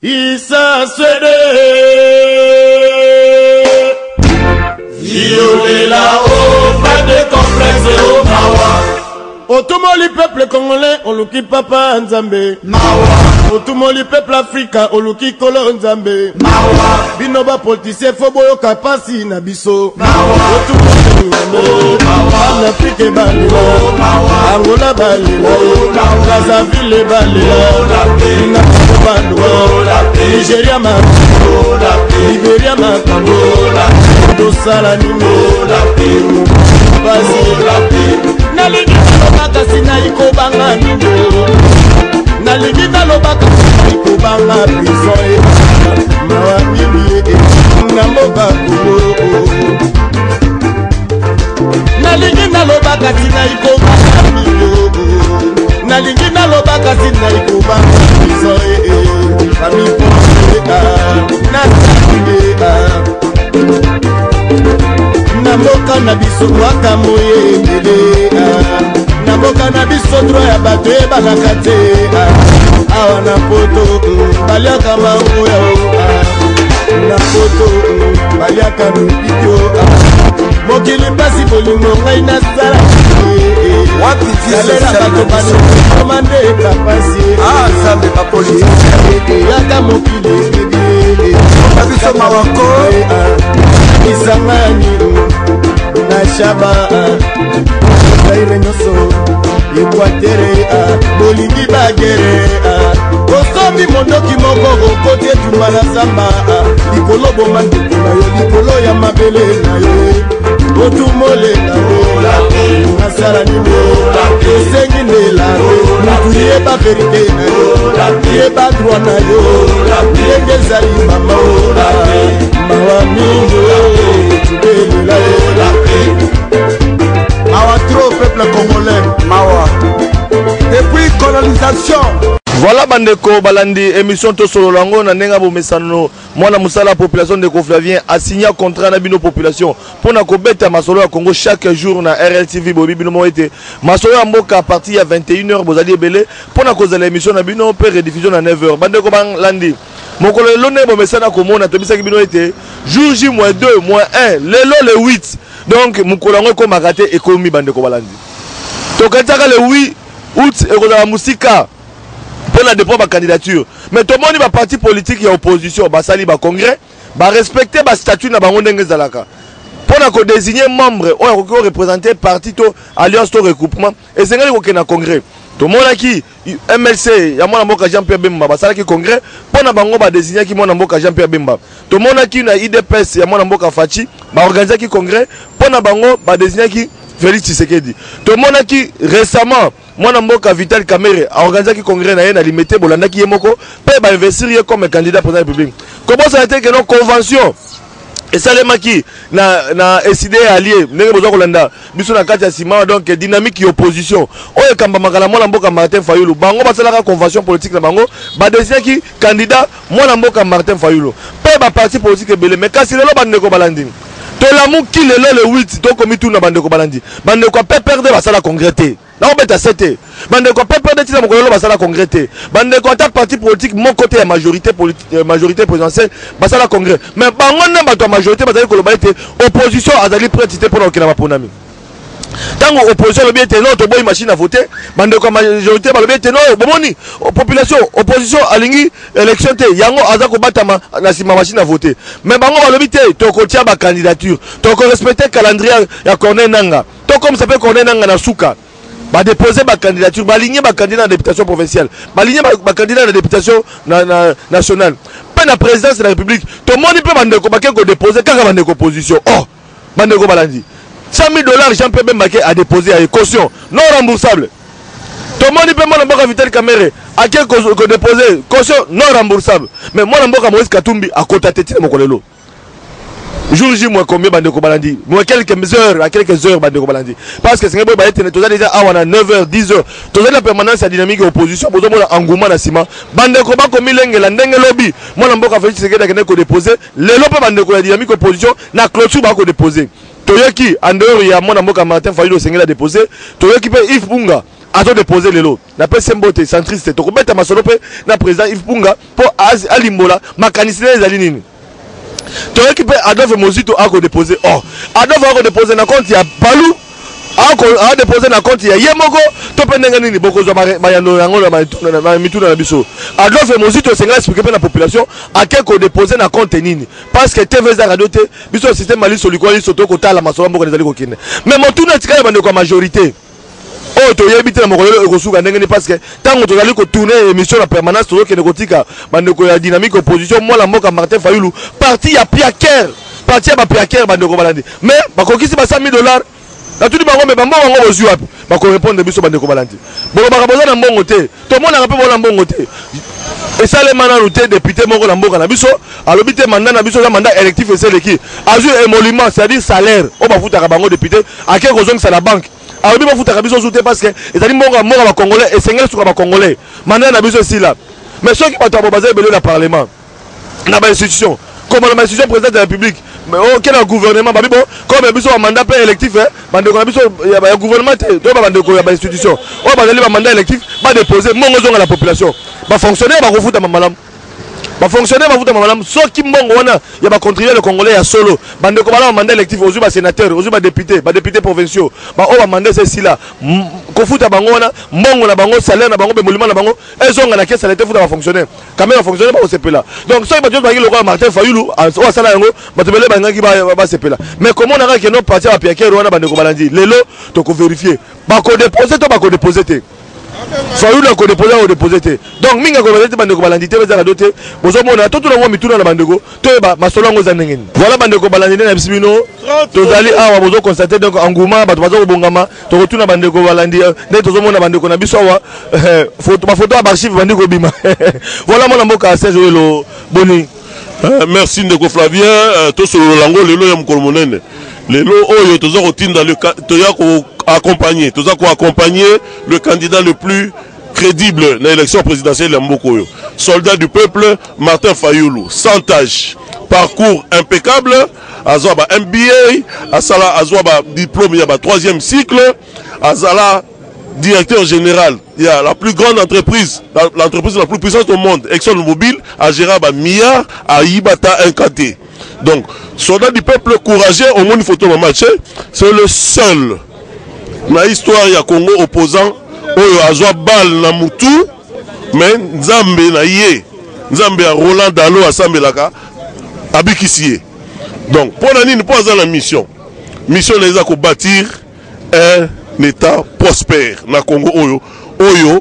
Isa Swede violer là-haut, pas de complexe au Mawa. Otumoli peuple congolais, oluki papa Nzambe Mawa. Otumoli peuple africain, oluki kolo Nzambe Mawa. Binoba politicien foboyo kapasi na biso Mawa. Otumoli Mawa. En Afrique balila Mawa. Angola balila Brazzaville balila Ninapo balwa Nigeria makambo Liberia makambo Dosala nimo Basi Nalingi nalobaka sina ikobanga nino Nalingi nalobaka sina ikobanga prison Mawa mimi Namoka kubo Nalingi nalobaka sina ikobanga nino Nalingi nalobaka sina ikobanga prison Fami ponse Nalingi Namoka na biso waka moye mbele Namoka na biso droit ya bato ebaka te Awa na poto baliaka mango ya Na poto baliaka lupikyo Mokili pasi bolingo ngai na sala Wapi tisalela bato bano komande kapasi Zambe pa polisi Yaka mokili Nabiso mawako Isangani Nashaba Zaire nyoso Equatere Bolingi bagere Osomi mondoki moko Kote tumala zamba Likolo bomande kuna yo Likolo ya mabele na yo Otumole na yo Nasala nimo Sengi nela Mutu yeba verite na yo Yeba droit na yo Yenge zali mama Mawa mingo Mawa trop peuple congolais Mawa depuis colonisation. Voilà bandeko balandi émission to solo lango na nenga bo mesano mwana musala population de Flavien a signé contrat na bino population pour na kobeta masolo ya Congo chaque jour na RLTV bobi bino mo été masolo ya mboka à partir à 21h bozali ebele pour na kozala émission na bino pe rediffusion na 9h bandeko balandi mokolo lone bo mesana ko mona to bisaki bino été jour J -2 -1 lelo le 8 donc mokolo ngo ko makate ekomi bandeko balandi to kataka le 8 août et la musika pour la dépôt de candidature mais tout le monde va parti politique et opposition ba sali ba congrès ba respecter ba statut na bango ndenge zalaka pour na ko désigner membre ou ko représenter parti to alliance to regroupement et c'est ngali ko na congrès tout le monde qui MLC ya mwana mboka Jean-Pierre Bemba ba sala ki congrès pour na bango ba désigner ki mwana mboka Jean-Pierre Bemba tout le monde qui na IDPS ya mwana mboka Fachi ba organiser ki congrès pour na bango ba désigner ki Félix Tshisekedi tout le monde qui récemment Mwana mboka Vital Kamerhe a organisé un congrès na limité bolanda ki yemoko pe ba investir comme candidat pour la République. Comment ça a été que nos conventions et ça les maki na SID allié ndenge bozo kolanda biso na kati ya sima donc dynamique opposition oyo kamba makala mwana mboka Martin Fayulu bango basalaka convention politique na bango ba désigner ki candidat mwana mboka Martin Fayulu pe ba parti politique belé mais kasi lelo bandeko balandi to lamu ki lelo le 8 to komi tout na bandeko balandi bandeko pe perdre basala congrès te na obeta sete bande ko pepe de tina mokolo basala congrès te bande ko ta parti politique mon côté la majorité politique majorité présidentielle basala congrès mais bango na bato majorité bazali ko loba ete opposition azali prêtité pour okina maponami tango opposition lobi ete non to boy machine à voter bande ko majorité ba lobi ete non bomoni population opposition alingi élection te yango azako batama na sima machine à voter mais bango ba lobi te to ko tia ba candidature to ko respecter calendrier ya Corneille Nangaa to comme ça peut Corneille Nangaa na suka ba déposer ma candidature ba aligner ma candidat à la députation provinciale ba aligner ma candidat à la députation nationale pas la présidence de la République tout le monde peut bande ko ba ko déposer kaka bande ko opposition oh bande ko balandi $100,000 Jean-Pierre Bemba a déposé à caution non remboursable tout le monde peut moi mboka Vital Kamerhe a ko déposer caution non remboursable mais moi mboka Moïse Katumbi a contacté mokolelo jour J moi combien bande ko balandi moi quelques heures bande ko balandi parce que c'est ngebo ba être to déjà à 9h 10h to la permanence à dynamique opposition bozo mona engouement na sima bande ko ba ko milenge la ndenge lobby moi mboka Félix Tshisekedi ko déposer lelo pe bande ko la dynamique opposition na clôture ba ko déposer toyoki en dehors ya mona mboka Martin Fayulu sengela déposer toyoki pe Yves Bunga azo déposer lelo na pese mbote centriste to kobeta masolo pe na président Yves Punga pour alimbola makanisi ezali nini to équipe Adolphe Mozito a ko déposer Adolphe a ko déposer na compte ya Balou a déposer na compte ya Yemoko to pendenga nini boko zo bayano yango na mituna na biso Adolphe Mozito senga expliquer pe na population a ko déposer na compte nini parce que TVZ radio te biso système mali soliko li soto ko tala masolo mboko ezali ko kine mais motuna tika bande ko majorité to yebite na mokolo ekosuka ndenge ni parce que tango tozali ko tourner émission na permanence to ke nekotika bande ko ya dynamique opposition moi la mboka Martin Fayulu parti ya Piaker parti ya ba Piaker bande ko balandi mais bakokisi ba $100,000 na tudi bango me bambo bango bozu wapi bako répondre biso bande ko balandi bolo bakaboza na mbongo te to mona ka pe bona mbongo te esale mana route député moko na mboka na biso alobi te mandat na biso za mandat électif eseleki azur émolument c'est-à-dire salaire o bafutaka bango député ake kozongisa na banque alobi bafutaka biso zute parce que ezali mbongo moko ba congolais esengeli suka ba congolais mandat na biso esila mais soki bato abo baza ebele na parlement na ba institution comme la institution président de la République mais aucun gouvernement babi bon comme biso ba mandat pe électif bande ko biso ya gouvernement to ba bande ko ya ba institution o ba dali ba mandat électif ba déposer mongo zonga la population ba fonctionnaire ba refuta mamalam ba fonctionnaire ba futa mamalam soki mbongo wana ya ba contribuer le congolais ya solo bande ko bala mandat électif ozu ba sénateur ozu ba député provinciaux ba o ba mandat c'est si là ko futa bango wana mbongo na bango salaire na bango be monument na bango ezonga na caisse l'état futa ba fonctionnaire quand même ba fonctionnaire ba sepela donc soki ba joto ba ki Martin Fayulu o sala yango ba tebele ba ngaki ba sepela mais comment on a que non parti ba Piaker wana bande ko balandi lelo to ko vérifier ba ko déposer to ba ko déposer te Fayulu ko déposer o déposer te donc minga ko balandi bande ko balandi te bezala dote bozo mona to to na mituna na bande ko to ba masolongo za ndengeni voilà bande ko balandi na bisibino to zali awa bozo constater donc engouement bato bazo bongama to ko tuna bande ko balandi ne to zo mona bande ko na biso wa photo archive bande ko bima voilà mona mboka Serge Welo boni. Merci Ndeko Flavien to solo lango lelo ya mukolo monene lelo oyo toza kotinda le toya ko accompagner le candidat le plus crédible dans l'élection présidentielle ya Mbokoyo soldat du peuple Martin Fayulu sans tâche parcours impeccable azwa ba MBA asala azwa ba diplôme ya ba 3e cycle azala directeur général, il y a la plus grande entreprise, l'entreprise la plus puissante au monde, ExxonMobil, à géré à milliards, à Ibata Nkate. Donc, soldat du peuple courageux, au monde photo de match, c'est le seul dans l'histoire du Congo opposant, où il y a bal na mutu, mais Nzambe na yé, Nzambe a Roland Dalo à Sambelaka, à Bikissié. Donc, pour la mission les a bâtir un État prospère na Congo oyo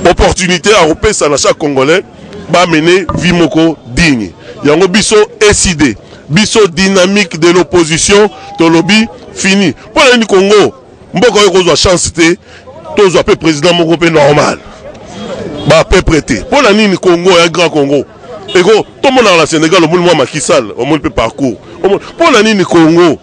opportunité à repérer na chaque Congolais ba mener vie moko digne yango biso SID biso dynamique de l'opposition to lobby fini pour la Congo mboko yo kozwa chance te tozo pe président moko pe normal ba pe prêter pour la nini Congo un grand Congo ego tout le monde dans la Sénégal au monde Macky Sall au monde pe parcours pour la nini Congo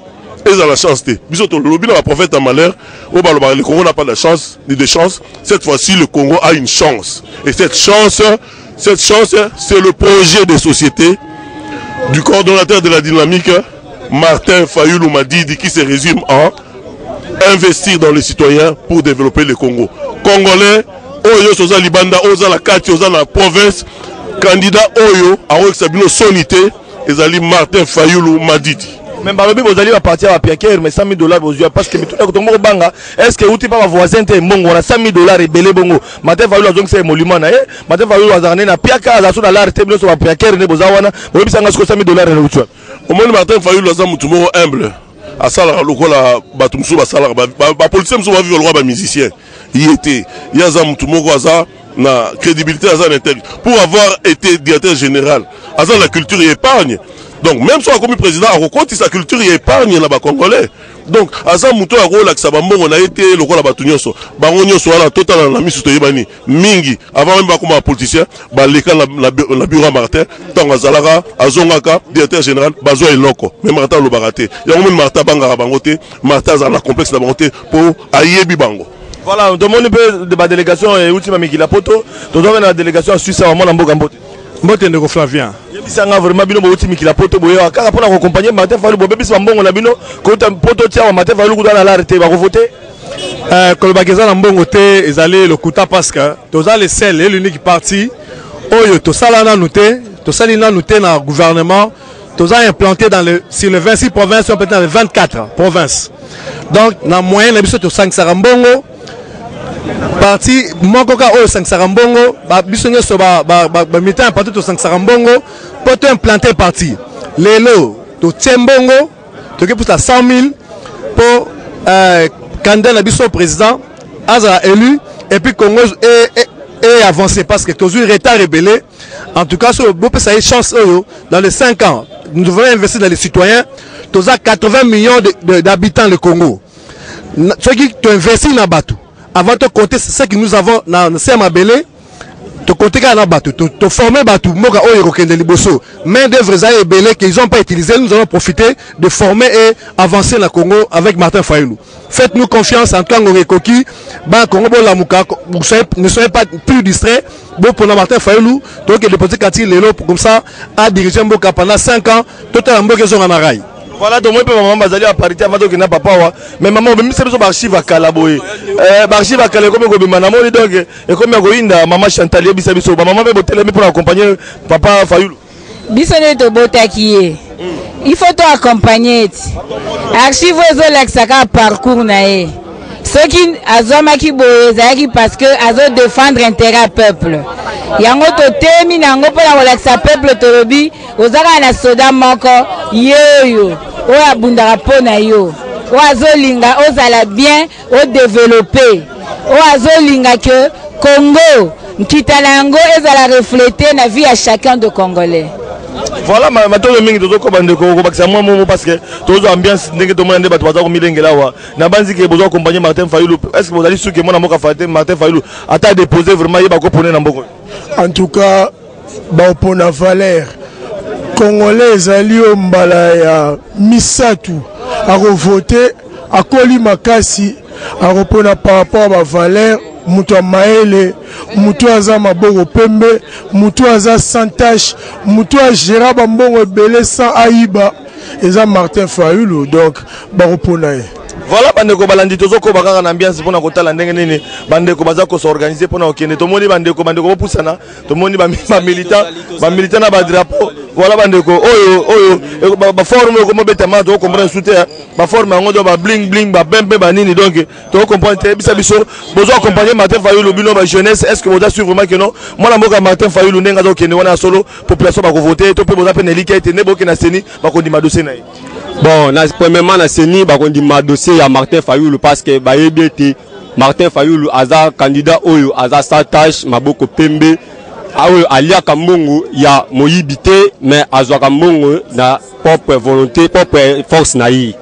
ils ont la chance. Le lobby n'a pas prophète en malheur. Le Congo n'a pas de chance, ni de chance. Cette fois-ci, le Congo a une chance. Et cette chance, c'est le projet de société du coordonnateur de la dynamique, Martin Fayulu Madidi, qui se résume en investir dans les citoyens pour développer le Congo. Congolais, Oyo, Soza Libanda, Oza la Kati, Oza la province, candidat Oyo, Aroek Sabino Sonité, et Martin Fayulu Madidi. Même balobi bozali va partir à Piaker mais $100,000 bozua parce que mituna kotongo banga est-ce que uti pas ma voisin te mbongo na $100,000 ebele bongo Martin Fayulu azong se monument na Martin Fayulu azane na Piaka azaso na lar te biso ba Piaker ne bozawana bobi sanga sko $100,000 na utua au moins Martin Fayulu aza mutu moko humble asala lokola batumsu basala ba politicien musu ba vivre le roi ba musicien yete yaza mutu moko aza na crédibilité aza intègre pour avoir été directeur général aza la culture et épargne. Donc, même si on a commis président, on compte sa culture et épargne là-bas congolais. Donc, à ça, mouton a rôle, on a été le rôle à Batunyoso. Baronio soit là, total, on a mis sous Toyibani. Mingi, avant même comme un politicien, l'école, la bureau Martin, tant à Zalara, à Zongaka, directeur général, Bazo et Loko. Mais Martin le baraté. Il y a même Martin Bangara Bangote, Martin Zala complexe de Bangote pour Ayebi Bango. Voilà, on demande un peu de ma délégation et ultima Mikila Poto. On demande la délégation suisse à Mona Mbogambote. Mbote Ndeko Flavien. Yebisanga vraiment bino boti mikila poto boyo kaka pona ko accompagner Martin Fayulu bobebisi mbongo na bino ko ta poto tia Martin Fayulu kudana la rete ba ko voter Kolobakeza na mbongo te ezali lokuta parce que toza le seul et l'unique parti oyo tosala na nuté tosali na nuté na gouvernement toza implanté sur les 26 provinces peut-être dans les 24 provinces. Donc na moyen na biso to 5 sarambongo parti moko ka oyo 5 sarambongo ba biso nyoso ba militant parti to 5 sarambongo pour to implanter parti. Lelo to tiembongo to ke pour 100 000 pour candidat biso président aza élu et puis Congo est avancé parce que toujours retard rebellé. En tout cas sur le ça a chance dans les 5 ans nous devons investir dans les citoyens. Tous à 80 millions d'habitants le Congo. Ceux qui investissent dans Batou avant de compter ce que nous avons dans Semabélé, tu comptes dans Batou, tu former Batou, Moka Oyo Kende Liboso, main d'œuvre et belé qu'ils n'ont pas utilisé, nous allons profiter de former et avancer le Congo avec Martin Fayulu. Faites-nous confiance en tant que Koki, Ban Congo Lamuka, ne soyez pas plus distraits, bon pour Martin Fayulu, donc il déposer Kati Lelo comme ça à diriger Mboka pendant 5 ans, totalement Mboka Zonganaraï. Voilà, donc moi, maman Bazali a parité avant que n'a pas power. Mais maman, même si c'est archive à Calaboy. Archive à Calaboy, comme on donc, et comme Goinda, maman Chantal, Bisabiso, maman veut botter pour accompagner papa Fayulu. Bisonne de Botakié. Il faut accompagner. Archive aux Laxaka parcours naé. Ceux qui azomaki boyezaki parce que azo défendre intérêt peuple. Yango to temi nango pona relaxa peuple tolobi ozaka na soda moko yeyo o abundaka pona yo o azolinga ozala bien o développer o azolinga que Congo nkitala yango ezala refléter na vie à chacun de Congolais. Voilà, maintenant mingi tozo ko bande ko bakisa moi parce que tozo ambiance ndenge to mande bato bazako milengela wa na banzi ke besoin accompagner Martin Fayulu. Est-ce que vous allez sûr que moi moka faté Martin Fayulu ata déposer vraiment yeba ko poner na mboko. En tout cas ba pona valeur congolais ali o mbala ya misatu a voter akoli makasi a repona par rapport à valeur mutu maele mutu aza maboko pembe mutu aza sans tâche mutu a gérer bambongo ebele sans aiba eza Martin Fayulu donc baropona. Voilà, bandeko balandi tozoko bakaka na ambiance pona kotala ndenge nini bandeko bazako s'organiser pona okende tomoni bandeko bopusana tomoni ba militant na ba drapeau. Voilà bandeko oyo ba forme ko mobeta ma to comprendre soutien ba forme ngo do ba bling bling ba bembe ba nini donc to comprendre bisa biso besoin accompagner Martin Fayulu bino ba jeunesse. Est-ce que vous assurez vraiment que non moi la mboka Martin Fayulu ndenga zo kende wana solo population ba ko voter to pe boza pe nelika ete neboke na seni ba ko ndima dossier na ye. Bon, premièrement, na seni ba kondi ma dossier ya Martin Fayulu parce que ba yebete Martin Fayulu aza candidat oyo aza sa tâche maboko pembe ayo alia kambongo ya moyibité mais azwa kambongo na propre volonté propre force na yi.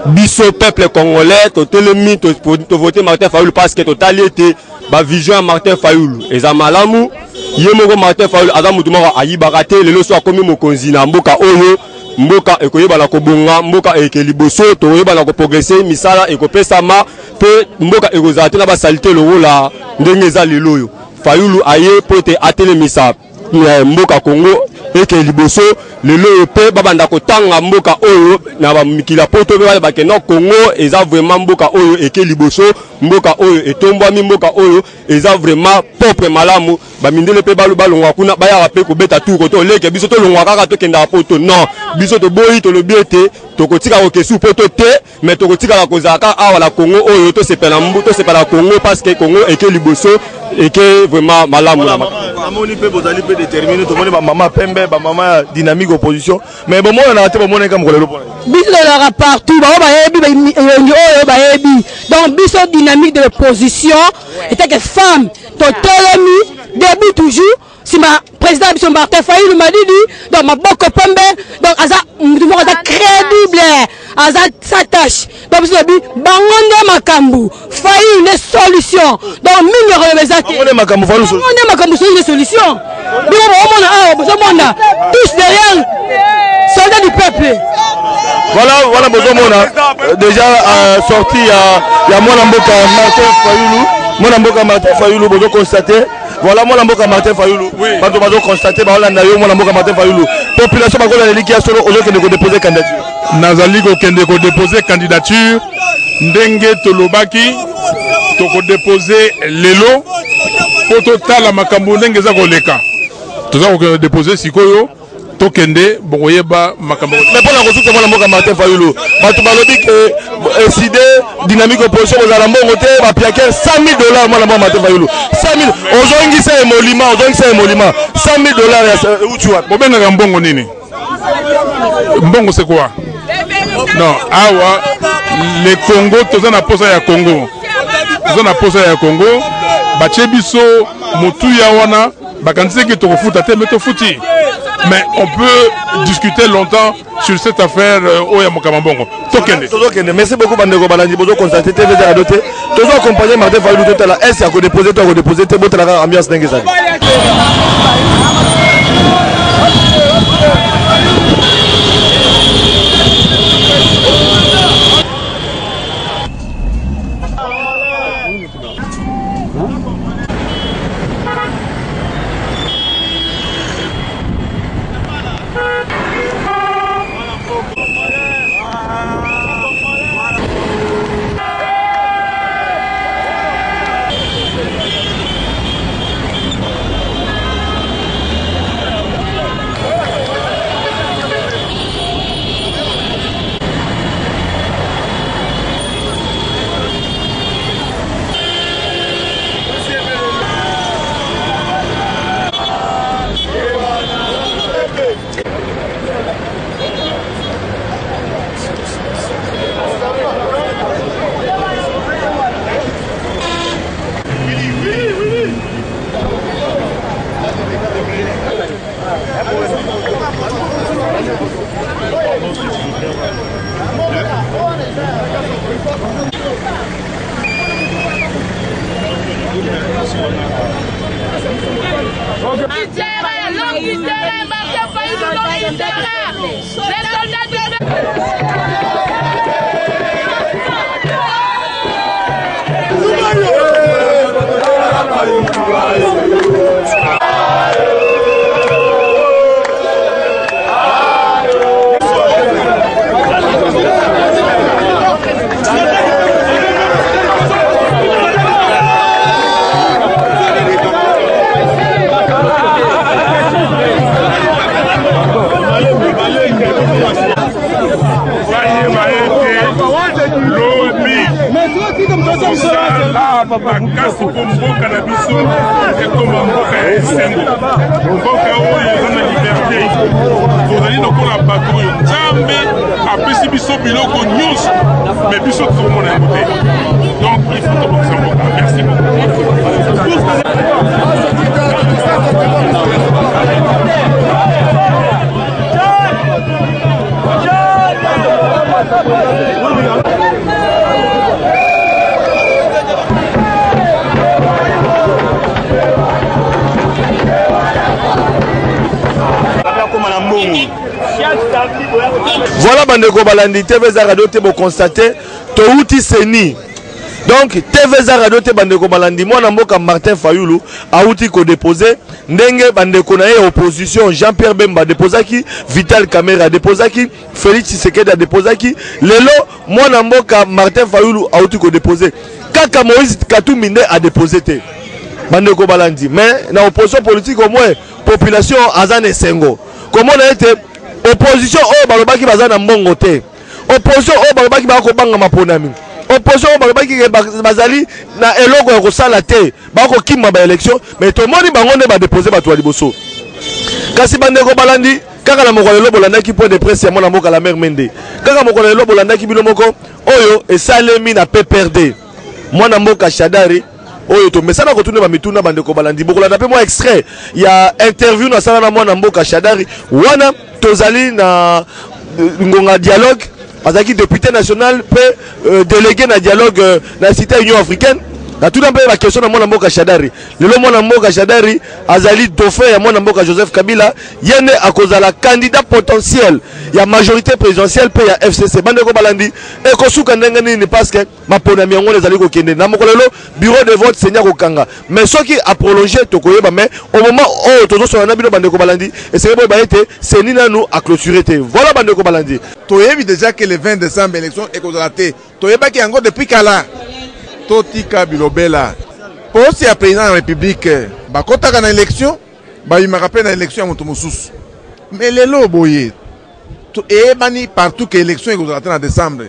Biso peuple congolais to telemi to voter Martin Fayulu parce que totali été ba vision ya Martin Fayulu eza malamu yemoko Martin Fayulu aza mutu moko ayibaka te lelo so akomi mokonzi na mboka oyo mboka ekoyeba na kobonga mboka ekeliboso toyeba na progresser misala ekopesama pe mboka ekozala te na basalite lokola ndenge eza lelo oyo Fayulu aye pote atelemisa mboka Congo ekeliboso lelo pe babanda kotanga mboka oyo na bamikila poto pe bakeno Congo eza vraiment mboka oyo ekeliboso mboka oyo etombwami mboka oyo eza vraiment propre malamu bamindele pe balongwa kuna baya pe kobeta tour koto leke biso to longwa kaka to kenda poto non biso to boyi to lobiete to kotika ko kesu poto te mais to kotika la kozaka awa la Congo oyo to sepela mbuto sepela Congo parce que Congo ekeliboso eke vraiment malamu amoni pe bozali pe déterminé to moni ba maman pembe ba maman dynamique opposition mais bon moi na te ba moni ka mkolelo pona biso la partout ba yebi ba yebi donc biso dynamique de l'opposition était que femme totelemi début toujours si ma président biso Martin Fayulu m'a dit donc ma boko pembe donc aza crédible aza sa tâche donc biso bi bangonde makambu Fayulu une solution donc minyo remezaki bangonde makambu Fayulu une solution bien on a tous derrière soldats du peuple. Voilà Bozomona déjà sorti il y a Mwana Mboka Martin Fayulu. Mwana Mboka Martin Fayulu bozo constater. Voilà Mwana Mboka Martin Fayulu. Quand on va constater ba Holanda yo Mwana Mboka Martin Fayulu. Population ba kola liki ya solo ozo kende ko déposer candidature. Nazali ko kende ko déposer candidature ndenge tolobaki toko déposer lelo pour totala makambo ndenge za koleka toza ko déposer sikoyo tokende bokoyeba makambo mais pour la ressource mwana mboka Martin Fayulu batu balobi que décider dynamique opposition aux alambongo te ba piaker $100,000 mwana mboka Martin Fayulu 100,000 ozongisa emolima $100,000 ya uchu wapi bobenga mbongo nini mbongo c'est quoi non awa le Congo toza na posa ya Congo batie biso motu ya wana bakanisi ki tokofuta te mais tofuti. Mais on peut discuter longtemps sur cette affaire au Yamokamambongo. Merci beaucoup, Bandego Balandi. Vous constater TVZ à doter. Toujours accompagné Martin Fayulu tout à l'heure. Est-ce qu'il y a déposé votre ambiance d'Engezali? bakasi po mboka na biso ekoma mboka ya esengo mboka oyo eza na liberté tozali lokola bato oyo nzambe apesi biso biloko nyonso me biso tokomona yango te donc il faut tobokisa mboka. Merci Voilà Bandeko Balandi TVZ Radio te bo constater to outi seni. Donc TVZ Radio te Bandeko Balandi mwana mboka Martin Fayulu a outi ko déposer ndenge bandeko na opposition Jean-Pierre Bemba déposaki, Vital Kamerhe déposaki, Félix Tshisekedi déposaki, lelo mwana mboka Martin Fayulu a outi ko déposer. Kaka Moïse Katumbi a déposé te. Bandeko Balandi mais na opposition politique au moins population azane sengo. Comment on a été opposition au balobaki bazana mbongo te. Opposition au balobaki bako banga maponami. Opposition au balobaki bazali na eloko ya kosala te. Bako kima ba élection mais to moni bango ne ba déposer ba to liboso. Kasi Bandeko Balandi kaka na mokolo lo bolanda ki point de presse ya mona mboka la mère Mende. Kaka mokolo lo bolanda ki bino moko oyo esalemi na PPRD. Mwana mboka Shadari oyo to mesana ko tuna ba mituna Bandeko Balandi bokola na pe moi extrait ya interview na sala na mwana mboka Shadari wana tozali na ngonga dialogue azaki député national pe délégué na dialogue na cité Union africaine na tout n'importe la question na mwana mboka Shadari lelo mwana mboka Shadari azali dauphin ya mwana mboka Joseph Kabila yene akozala candidat potentiel ya majorité présidentielle pe ya FCC Bandeko Balandi e kosuka ndenge nini parce que maponami yango ezali ko kende na mokolo bureau de vote senya ko kanga mais soki a prolonger to koyeba mais au moment où tozo so na bino Bandeko Balandi et c'est bon ba été c'est ni na nous à clôturer te voilà Bandeko Balandi toyebi déjà que le 20 décembre élection est kozala te toyeba ki yango depuis kala totika bilobela posi ya président de la République bakotaka na élection bayimaka pe na élection ya moto mosusu mais lelo boye eyebani partout que élection ekozala te na décembre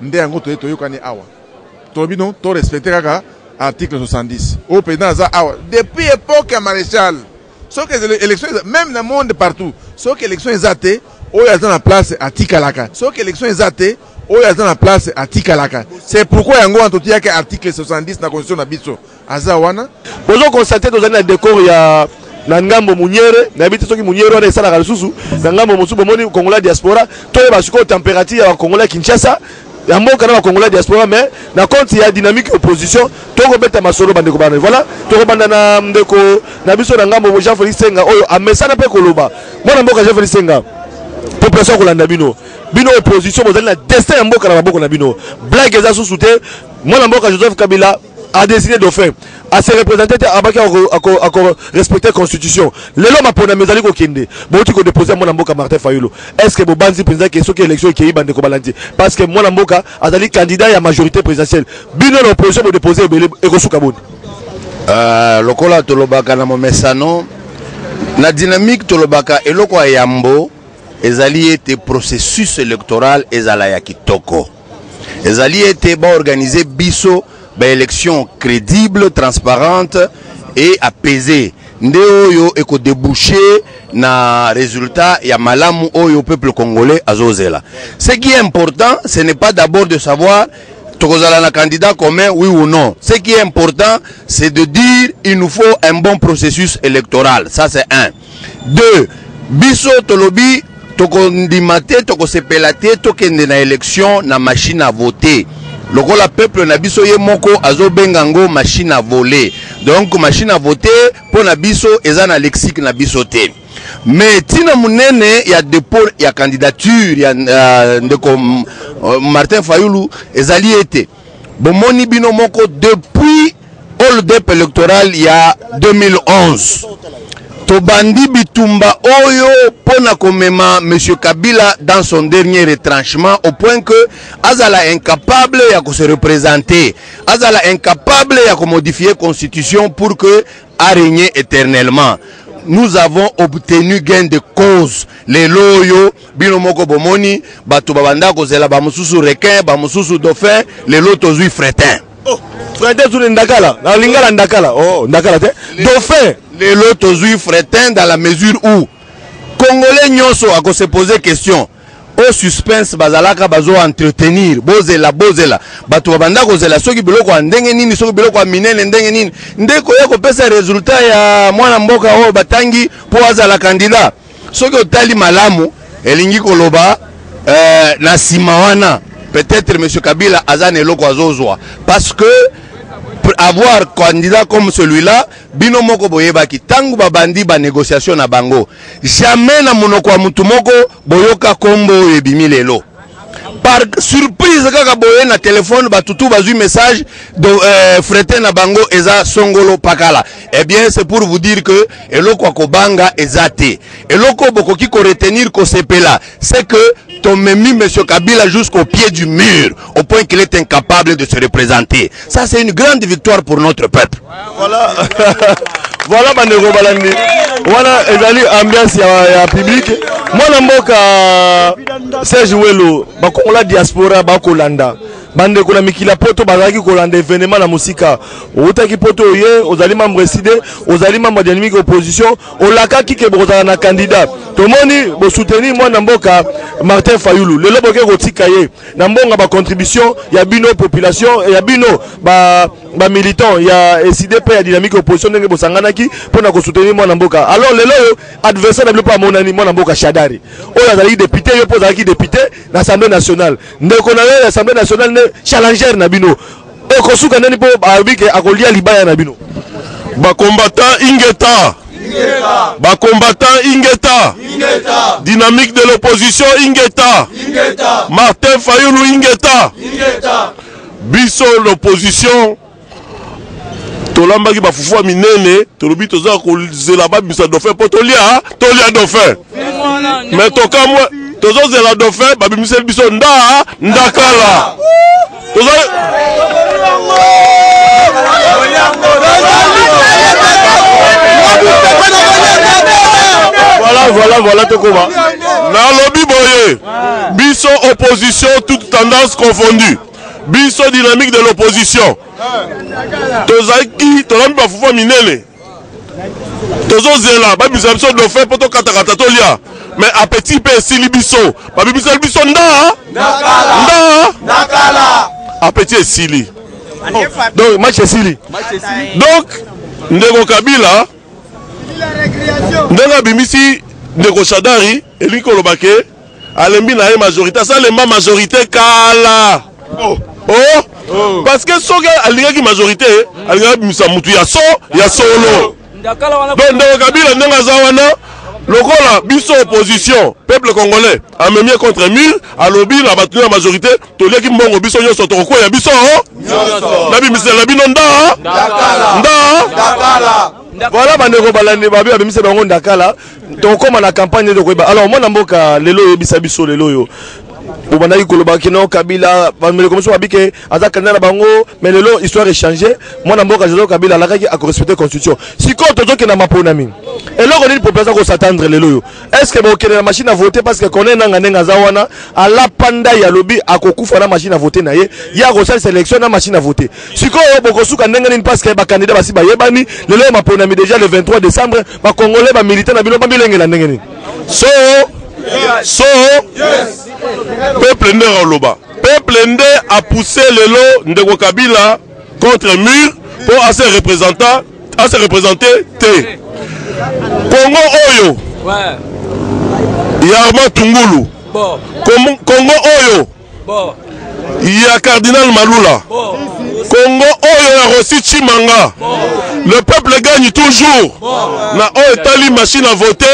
nde yango toyokani awa tolobi non to respecte kaka article 70 au président aza awa depuis époque ya maréchal soki élection même na monde partout soki élection eza te oyo aza na place atikalaka soki élection eza te oyo aza na place atikalaka. C'est pourquoi yango antotiaki article 70 na constitution na biso aza wana bozo constater tozali na décor ya na ngambo munyere na biti soki munyere wana esalaka lisusu na ngambo mosusu bomoni Congolais diaspora toyeba sikoyo température ya Congolais Kinshasa ya mboka na Congolais diaspora mais na compte ya dynamique opposition tokobeta masolo bandeko bana voilà tokobanda na ndeko na biso na ngambo Jean Félix Senga oyo amesana pe koloba mwana mboka Jean Félix Senga population kolanda bino opposition bozali na destin ya mboka na maboko na bino blague eza susu te mwana mboka Joseph Kabila a décidé de faire à se représenter à respecter la constitution. Les lois m'apprennent mes amis kokende. Bon tu déposer mon amboka Martin Fayulu. Est-ce que Bobanzi président qui est élection qui est bande kobalandi parce que mon amboka a dali candidat à la majorité présidentielle. Bino l'opposition pour déposer et kosuka bon. Lokola tolobaka na momesano na dynamique tolobaka eloko ayambo ezali ete processus électoral ezala ya kitoko. Ezali ete ba organiser biso élection crédible, transparente et apaisée. Nde oyo eko déboucher na résultat ya malamu oyo peuple congolais azozela. Ce qui est important, ce n'est pas d'abord de savoir tokozala na candidat commun oui ou non. Ce qui est important, c'est de dire il nous faut un bon processus électoral. Ça c'est un. Deux, biso tolobi tokondimate tokosepelate tokende na élection na machine à voter. Lokola peuple na biso ye moko azo bengango machine à voler. Donc machine à voter pour na biso eza na lexique na biso te. Mais tina munene ya dépôt ya candidature ya ndeko Martin Fayulu ezali ete bomoni bino moko depuis hold-up électoral ya 2011. Tobandi bitumba oyo pona komema monsieur Kabila dans son dernier retranchement au point que azala incapable ya ko se représenter, azala incapable ya ko modifier constitution pour que a régner éternellement. Nous avons obtenu gain de cause. Les loyo bino moko bomoni bato babanda ko zela ba mususu requin, ba mususu dauphin, les loto zui fretin. Oh, fretin tout ndakala, na lingala ndakala. Oh, ndakala te. Dauphin les lotos fretin dans la mesure où Congolais nyonso a se poser question au suspense bazalaka bazo entretenir bozela bato babanda kozela soki biloko ndenge nini soki biloko minene ndenge nini ndeko yako pesa résultat ya mwana mboka o batangi po azala candidat soki otali malamu elingi koloba na sima wana peut-être monsieur Kabila azane eloko azozwa parce que pour avoir candidat comme celui-là, bino moko boyeba ki tangu babandi ba négociation na bango. Jamais na monoko mutu moko boyoka kombo ebimi lelo. Par surprise kaka boye na téléphone batutu bazui message de fretin na bango eza songolo pakala. Eh bien c'est pour vous dire que eloko kobanga ezate. Eloko bokoki ko retenir ko sepela, c'est que Tomemi monsieur Kabila jusqu'au pied du mur, au point qu'il est incapable de se représenter. Ça, c'est une grande victoire pour notre peuple. Voilà. Voilà, Bandeko Balandi. Voilà, ezali ambiance ya public. Mwana mboka Serge Welo, bakola diaspora bakolanda. Bandeko na mikila poto bazaki kolanda événement na musika. Otaki poto ye, ozali membre SID, ozali membre dynamique opposition, olaka kike bozala na candidat. Tomoni bo soutenir mwana mboka Martin Fayulu. Lelo boke kotika ye. Na mbonga ba contribution ya bino population ya bino ba militant ya SDP ya dynamique opposition ndenge bosanganaki pona ko soutenir mwana mboka. Alors lelo yo adversaire na pas monani mwana mboka Shadari. Oyo azali député yo pozaki député na Assemblée nationale. Ndeko na l'Assemblée nationale ne challenger na bino. E kosuka nani po abike akolia libaya na bino. Ba combattant Ingeta. Ba combattant Ingeta. Dynamique de l'opposition Ingeta. Martin Fayulu Ingeta. Biso l'opposition tolambaki bafufua minene tolobi toza kozela babisa dauphin po tolia dauphin mais tokamwa tozozela dauphin babimisa biso ndakala toza Voilà, Tokoma. Dans le Biboye, biso opposition, toute tendance confondue. Biso dynamique de l'opposition. Tozaki, tozami bafufa minene. Tozo zela, babisa biso de fait poto katakata tolia. Mais appétit pe sili biso. Babisa biso nda. Nakala. Appétit est sili. Donc match est sili. Donc Ndeko Kabila ndenge abimisi Ndeko Shadari elingi kolobake alembi na ye majorité asalemba majorité kala parce que soki alingaki majorité alingaki abimisa mutu ya solo donc Ndeko Kabila ndenge aza wana lokola biso opposition peuple congolais amemie contre mur alobi na bato ya majorité toliaki mbongo biso nyonso tokokwea biso nabimisela bino nda voilà bandeko balandi babi abimise bango ndakala tokoma na campagne de koyeba alors mwana mboka lelo yebisa biso lelo yo obandaki koloba kino Kabila bamele komiso babike aza kandida na bango mais lelo histoire échangé mwana mboka Joseph Kabila alakaki akorespecte constitution sikoyo tozokenda maponami eloko nini population kosatendre lelo yo est-ce que bokende na machine à voter parce que kone nanga ndenge aza wana alapanda ya lobi akokufa na machine à voter na ye ya kosala sélection na machine à voter sikoyo bokosuka ndenge nini parce que bakandidat basi bayebani lelo maponami déjà le 23 décembre bakongolais bamilitaire na bino babilengela ndenge nini peuple nde Roloba. Peuple nde a poussé Lelo Ndeko Kabila contre mur pour à se représenter T. Congo Oyo. Yarma Tungulu. Congo Oyo. Il y a Cardinal Malula. Congo Oyo ya Rossi Chimanga. Le peuple gagne toujours. Na Oyo Tali machine à voter.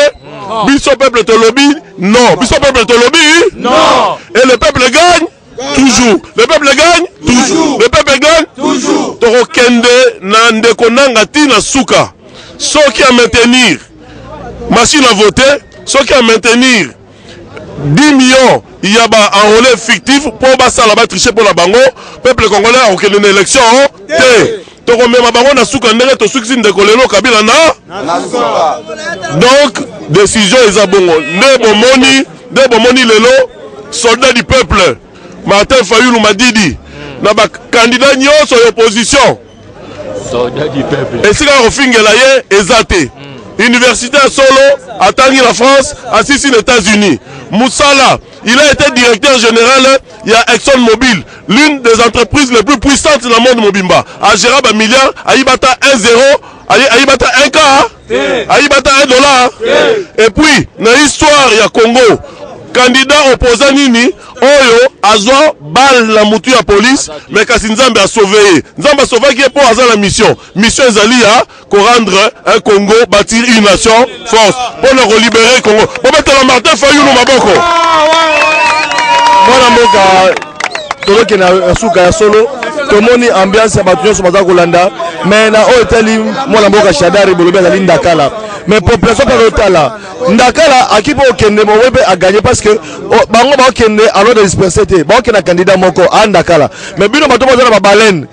Biso peuple Tolobi, non. Biso peuple Tolobi, non. Et le peuple gagne toujours. Le peuple gagne toujours. Le peuple gagne toujours. Toro Kende na Ndeko Nanga Tina Souka. Ceux qui a maintenir machine à voter, ceux qui a maintenir 10 millions, il y a un relais fictif pour basa là-bas tricher pour la bango. Peuple congolais a aucune élection. Donc décision is a bongo. Ne bomoni lelo soldat du peuple. Martin Fayulu Madidi. Na ba candidat nyonso opposition. Soldat du peuple. Et si on finge la ye ezate. Université à Solo, a tangi la France, assisi les États-Unis. Moussala, il a été directeur général, il y a ExxonMobil, l'une des entreprises les plus puissantes dans le monde Mobimba. A géré un milliard, Aïbata 1-0, Aïbata 1K, Aïbata $1. Et puis, dans l'histoire, il y a Congo, candidat opposant Nini, Oyo, Azwa, balle la mouture à police, mais kasi Nzambe a sauvé. Nzambe a sauvé qui est pour avoir la mission. Mission Zalia, pour rendre un Congo, bâtir une nation force, pour le relibérer le Congo. Pour mettre la Martin Fayulu Maboko. Mwana mboka, toloke na suka ya solo, tomoni ambiance ya batu nyonso baza kolanda, mais na oyo etali mwana mboka Shadari bolobi azali Ndakala. Mais population par l'otala Ndakala akipo okende mowebe a gagné parce que bango ba okende alors de disperser te ba okende candidat moko a Ndakala mais bino bato bazana ba baleine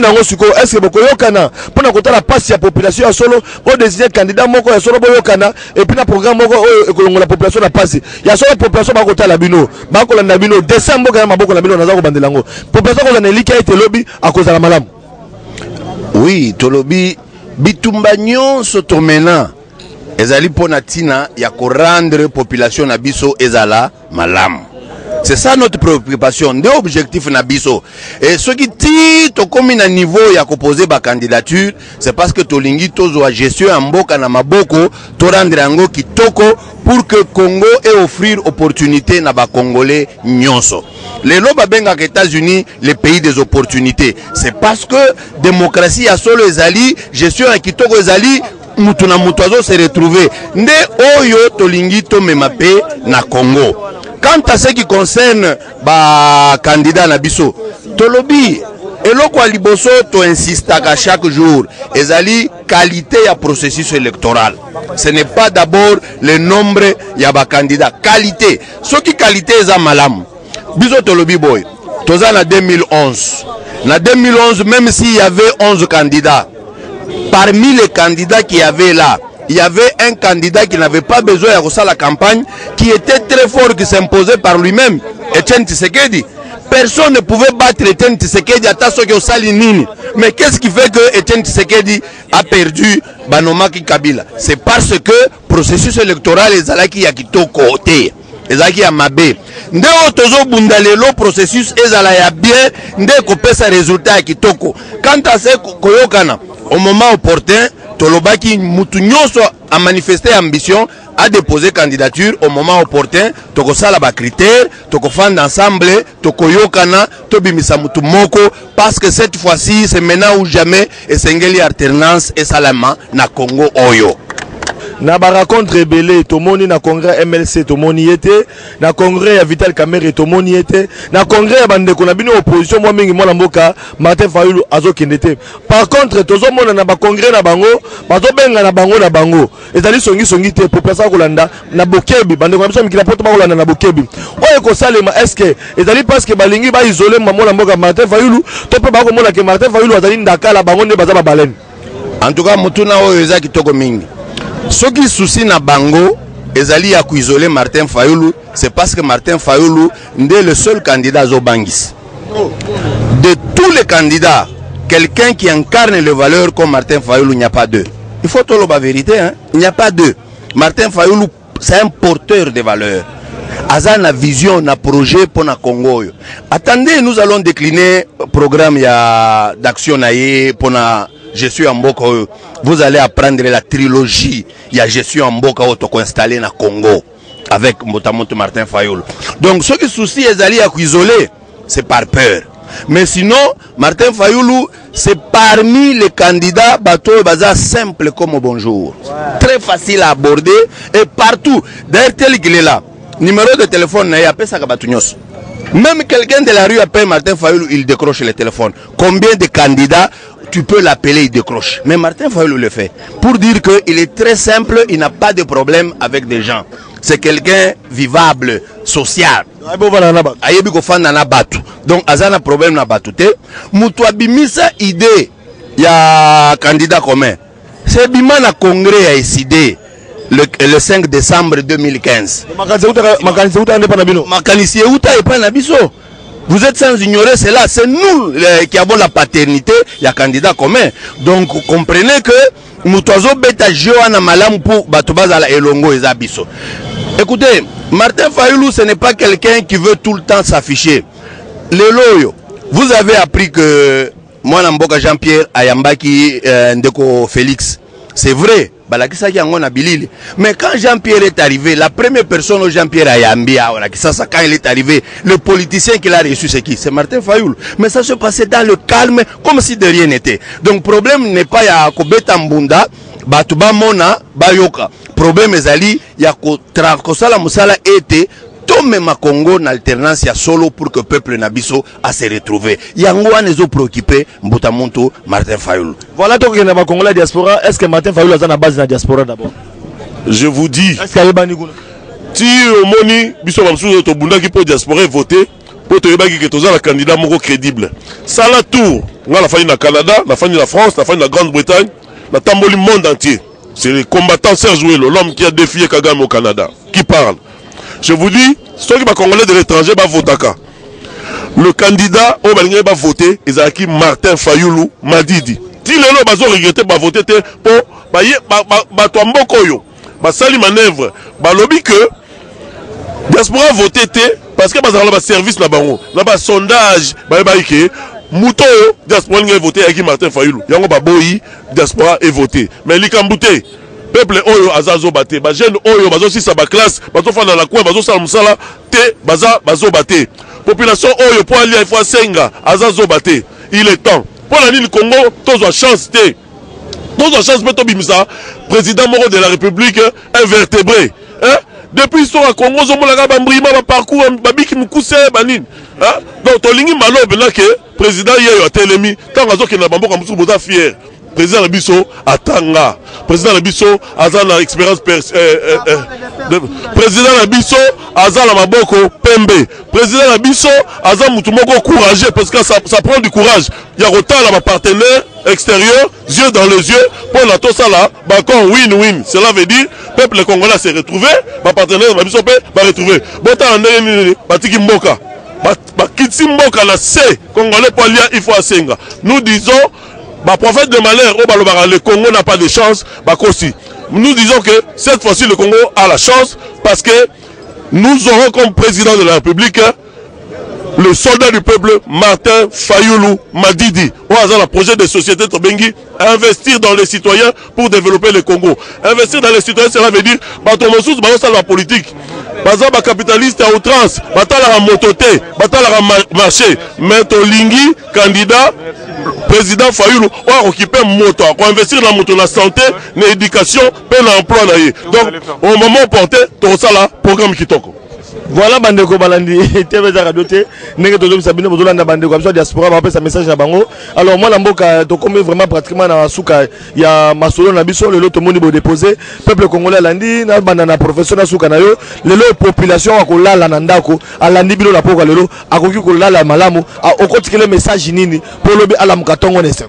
yango siko est-ce que boko yokana pona kotala passe ya population ya solo o désigner candidat moko ya solo boyokana et puis na programme moko ekolongola population na passe ya solo population ba kotala bino ba kolanda bino décembre ga maboko na bino naza ko bandela ngo population ko na lika ete lobby akozala malamu. Oui, tolobi bitumba nyonso tomena ezali pona tina ya ko rendre population na biso ezala malamu. C'est ça notre préoccupation, des objectifs na biso. Et ce qui dit to komi na niveau ya ko poser ba candidature, c'est parce que to lingi tozo a gestion en mboka na maboko, to rendre yango kitoko pour que Congo ait offrir opportunité na ba Congolais nyonso. Les loba benga que États-Unis, les pays des opportunités. C'est parce que démocratie ya solo ezali, gestion ya kitoko ezali, mutu na mutu azo se retrouver. Nde oyo to lingi to memape na Congo. Quant à ce qui concerne ba candidat na biso, tolobi eloko a liboso to insistaka chaque jour ezali qualité ya processus électoral. Ce n'est pas d'abord le nombre ya ba candidat, qualité. Ce qui qualité eza malamu. Biso tolobi boy, toza na 2011. En 2011, même s'il y avait 11 candidats, parmi les candidats qui y avait là, il y avait un candidat qui n'avait pas besoin de faire la campagne, qui était très fort, qui s'imposait par lui-même, Etienne Tshisekedi. Personne ne pouvait battre Etienne Tshisekedi à Tassoke Salinini. Mais qu'est-ce qui fait que Etienne Tshisekedi a perdu Banomaki Kabila? C'est parce que le processus électoral est allé qui a quitté côté. Ezaki Amabe. Nde otozo bundalelo processus ezala ya bien, nde kopesa résultat ya kitoko. Quant à ce koyokana, au moment opportun, Tolobaki mutu nyonso a manifesté ambition, a déposé candidature au moment opportun, toko sala ba critères, toko fand ensemble, toko yokana, tobimisa mutu moko, parce que cette fois-ci, c'est maintenant ou jamais, et sengeli alternance et salama na Congo Oyo. Na ba rencontre rebelle tomoni na congrès MLC tomoni était na congrès ya Vital Kamerhe tomoni était na congrès ya bandeko na bino opposition moi mingi mwana mboka Martin Fayulu azokendete. Par contre tozomona na ba congrès na bango bazobenga na bango ezali songi te population kolanda na bokebi bandeko na biso mikila poto bakolanda na bokebi oyo kosalema est-ce que ezali parce que balingi ba isoler mwana mboka Martin Fayulu to pe ba komona ke Martin Fayulu azali ndakala bango ne baza ba balene. En tout cas mutuna oyo ezaki toko mingi. Ce qui soucie na bango ezali à isoler Martin Fayulu, c'est parce que Martin Fayulu est le seul candidat à Zobangis. De tous les candidats, quelqu'un qui incarne les valeurs comme Martin Fayulu, il n'y a pas deux. Il faut tout la vérité, hein? Il n'y a pas deux. Martin Fayulu, c'est un porteur de valeurs. Aza na vision, na projet pour na Congo. Attendez, nous allons décliner programme d'action pour na Je suis en Mboka. Vous allez apprendre la trilogie. Il y a Je suis en Mboka installé na Congo avec Motamoto Martin Fayulu. Donc ce qui souci est d'aller à isoler, c'est par peur. Mais sinon, Martin Fayulu, c'est parmi les candidats bateau et bazar simple comme bonjour. Très facile à aborder et partout. D'ailleurs, tel qu'il est là, numéro de téléphone, il y a ça. Même quelqu'un de la rue appelle Martin Fayulu, il décroche le téléphone. Combien de candidats tu peux l'appeler, il décroche. Mais Martin Fayulu le fait. Pour dire qu'il est très simple, il n'a pas de problème avec des gens. C'est quelqu'un vivable, social. Donc, Azana problème na batute. Mutu abimisa idée, il y a candidat commun. C'est bima na congrès a décidé le 5 décembre 2015. Vous êtes sans ignorer cela, c'est nous qui avons la paternité, il y a candidat commun. Donc comprenez que Mutozo beta Joana Malam pour Batobazala Elongo et Zabiso. Écoutez, Martin Fayulu, ce n'est pas quelqu'un qui veut tout le temps s'afficher. Le loyo, vous avez appris que moi Namboka Jean-Pierre Ayambaki Ndeko Félix, c'est vrai. Mais quand Jean-Pierre est arrivé, la première personne où Jean-Pierre Ayambi, quand il est arrivé, le politicien qu'il a reçu, c'est qui? C'est Martin Fayulu. Mais ça se passait dans le calme, comme si de rien n'était. Donc le problème n'est pas à Kobeta Mbunda, Batuba Mona, Bayoka. Problème est ali, il y a Kosala Moussala été. Tout même à Congo en alternance, il y a solo pour que le peuple Nabiso a se retrouver. Il y a un qui préoccupé, Mbutamonto, Martin Fayulu. Voilà donc il y a un Congo la diaspora. Est-ce que Martin Fayulu a la base de la diaspora d'abord? Je vous dis. Est-ce qu'il y a un Baniguna? Si Moni, Biso Mamsou, Tobunda qui peut diaspora voter, pour te dire que tu as un candidat crédible. Ça la tour. On a la famille du Canada, la famille de la France, la famille de la Grande-Bretagne, la tamboli monde entier. C'est le combattant Serge Ouelo, l'homme qui a défié Kagame au Canada, qui parle. Je vous dis, ceux qui sont congolais de l'étranger vont voter. Le candidat au Balingue va voter, Ezaki Martin Fayulu Madidi. Si les gens ont regretté de voter pour Toambokoyo, Sali manœuvre, lobby que diaspora voté parce que les service là-bas, là-bas sondage, Mouto, diaspora a voté avec Martin Fayulu. Yango Baboyi, diaspora est voté. Mais l'Ikambouté, peuple oyo azazo baté ba jeune oyo bazo si sa ba classe bazo fa na la coin bazo sala musala te bazo baté population oyo pour aller fois senga azazo baté il est temps pour la Nil Congo tozo chance te tozo chance meto bimisa président moro de la République invertébré hein depuis son à Congo zo molaka ba mbrima ba parcours babiki mukuse banine hein donc to lingi malobe na que président yeyo atelemi tant azo ke na bamboka musu boza fier président na biso atanga président na biso aza na expérience président na biso aza na maboko pembe président na biso aza mutu moko courageux parce que ça prend du courage ya kotala ba partenaire extérieur yeux dans les yeux pour la tout ça là bakon win-win cela veut dire peuple congolais s'est retrouvé ba partenaire na biso pe ba retrouver bota ndenge batiki mboka bakiti mboka na se congolais pour lire il faut asenga nous disons bah prophète de malheur au balobara le Congo n'a pas de chance bah aussi nous disons que cette fois-ci le Congo a la chance parce que nous aurons comme président de la République le soldat du peuple Martin Fayulu Madidi on a un projet de société Tobengi investir dans les citoyens pour développer le Congo. Investir dans les citoyens cela veut dire batomosus bazo la politique baza ba capitaliste à outrance batala la mototé batala la marché mais tolingi candidat président Fayulu on occuper moto on investir dans moto la santé na éducation pe na emploi na ye donc au moment porté to ça là programme kitoko. Voilà bandeko balandi TV za radio te ndenge tozo bisabino bozolanda bandeko abso diaspora ba pesa message na bango alors moi na mboka to comme vraiment pratiquement na suka ya masolo na biso lelo to moni bo déposer peuple congolais landi na banda na professeur na suka na yo lelo population akolala na ndako alandi bilo na poka lelo akoki kolala malamu okotikele message nini pour lobi ala mukatongo nese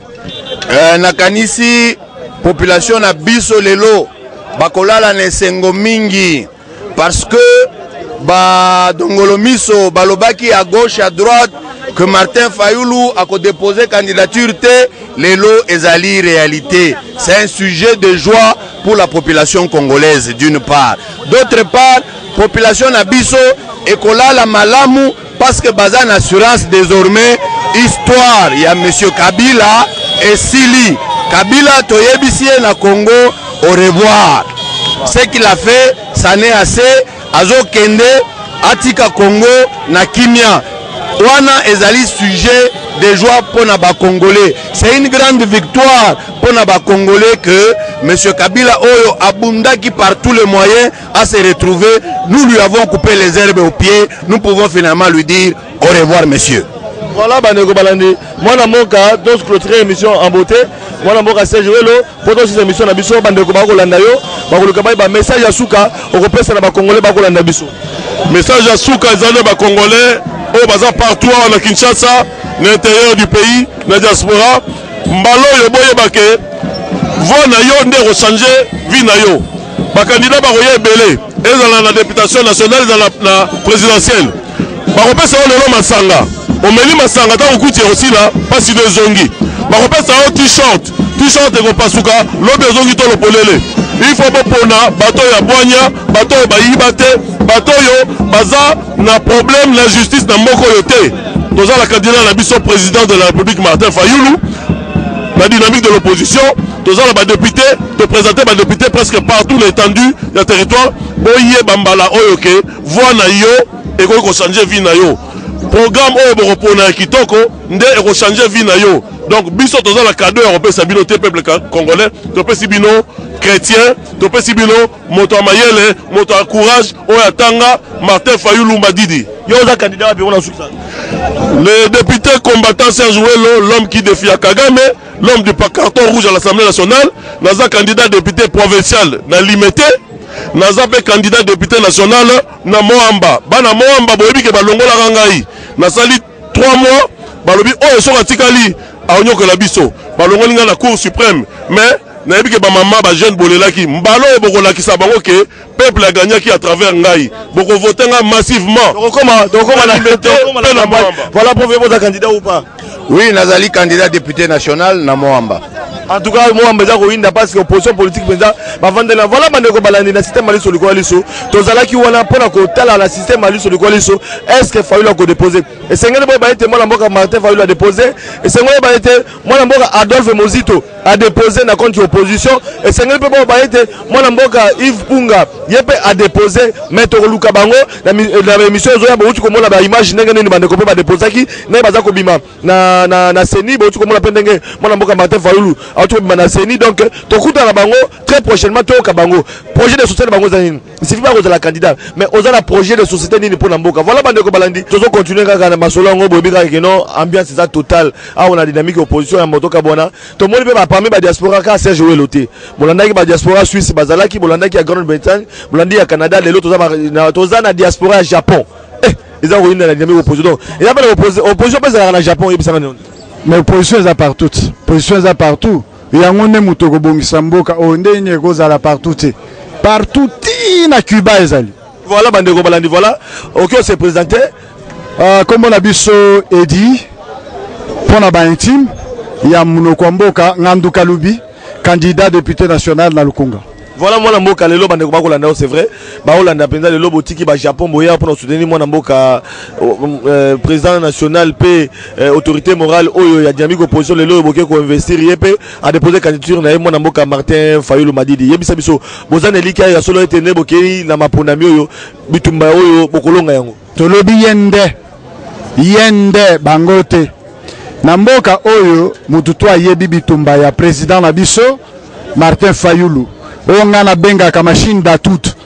na kanisi population na biso lelo bakolala na sengo mingi parce que ba dongolo miso balobaki à gauche à droite que Martin Fayulu a déposé candidature te lelo ezali réalité. C'est un sujet de joie pour la population congolaise d'une part. D'autre part, population na biso ekola la malamu parce que bazan assurance désormais histoire il y a monsieur Kabila et Sili Kabila toyebisi na Congo au revoir. Ce qu'il a fait ça n'est assez Azo Kende, Atika Congo, na Kimia. Wana ezali sujet de joie pour na Congolais. C'est une grande victoire pour na Congolais que M. Kabila Oyo abundaki par tous les moyens à se retrouver. Nous lui avons coupé les herbes aux pieds. Nous pouvons finalement lui dire au revoir, monsieur. Voilà, Bandeko Balandi. Moi, na moka, donc clôturer l'émission en beauté. Moi, na moka, c'est joué là. Pour cette émission, na biso, Bandeko Balanda yo. Bandeko Balanda, message à Souka. Au repère, c'est na Congolais, Balanda biso. Message à Souka, ils ont Congolais. Au bazar partout en Kinshasa, à l'intérieur du pays, na diaspora. Mbalo yo boye bake. Vo na yo nde rechanger vie na yo. Ba candidat ba roye belé. Ils dans la députation nationale, dans la présidentielle. Ba repère, c'est le nom Masanga. Omeli masanga ta okuti aussi là pasi de zongi bakopesa o t-shirt eko pasuka lobe zongi to lopolele il faut bopona bato ya bwanya bato bayiba te bato yo baza na problème la justice na moko yo te toza la candidat na biso président de la République Martin Fayulu la dynamique de l'opposition toza la député te présenter ba député presque partout l'étendue du territoire boye bambala oyoke voix na yo eko ko changer vie na yo programme oyo bokopona kitoko nde ekochange vie na yo donc biso toza la cadeau européen bino te peuple congolais topesi bino chrétien topesi bino moto mayele moto a courage oyo atanga Martin Fayulu Madidi yo za candidat wa bureau na succès le député combattant Serge Welo l'homme qui défie Kagame l'homme du carton rouge à l'Assemblée nationale naza candidat député provincial na limité naza pe candidat député national na Moamba bana Moamba boyebi ke balongola ngai nasali 3 mois balobi oyo soka tikali aonyoko la biso balongoli nga na cour suprême mais nayebi ke ba mama ba jeune bolelaki mbalo bokolakisa bango ke peuple a gagné qui à travers ngai boko voter nga massivement voilà pour vous candidat ou pas. Oui, nazali candidat député national na Moamba. En tout cas, moi, je suis parce que l'opposition politique, voilà, je balandi le système maliso de coalition. Tozala qui wana pour la système maliso de coalition. Est-ce qu'il faut le déposer? Et c'est ngene ba été moi la Martin Fayulu a déposé. Et c'est ngene ba été moi la Adolphe Mozito a déposé na contre opposition. Et c'est ngene ba été moi la Yves Punga yepe a déposé Maître Luka Bango la émission zoya ba uti ko mona ba image ngene ni bande ko ba déposer ki na baza ko bima na seni ba uti ko mona pendenge moi la Martin Fayulu auto manaseni donc to kuta na bango très prochainement to ka bango projet de société bango zanini il suffit pas que la candidat mais aux la projet de société nini pour Namboka voilà bande ko balandi tozo continuer kaka na masolo ngo bobi kaka que non ambiance ça totale ah on a dynamique opposition ya moto ka bona to moni pe ba parmi ba diaspora ka Serge Weloté bolanda ki ba diaspora Suisse bazala ki bolanda ki ya Grande-Bretagne bolanda ya Canada lelo toza na diaspora ya Japon ils ont réuni la dynamique opposition il y a pas opposition pas à la Japon et ça mais opposition est partout opposition est partout il y a un muto ko bongisa mboka onde nyeko za la partout partout na Cuba ezali voilà bande ko balandi voilà OK on s'est présenté comme on a biso Edi pona ba intime ya munoko mboka Ngandu Kalubi candidat député national na Lukunga. Voilà moi Namboka lelo bande ko bakolanda c'est vrai ba Holanda penza lelo botiki ba Japon boya pour soutenir moi Namboka président national pe autorité morale oyo ya dynamique opposition lelo boke ko investir yepé a déposer candidature na moi Namboka Martin Fayulu Madidi yebisa biso bozana lika ya solo etene bokeli na maponami oyo bitumba oyo bokolonga yango tolobi yende bangote Namboka oyo mututu ayebi bitumba ya président na biso Martin Fayulu on a benga ka machine d'atoute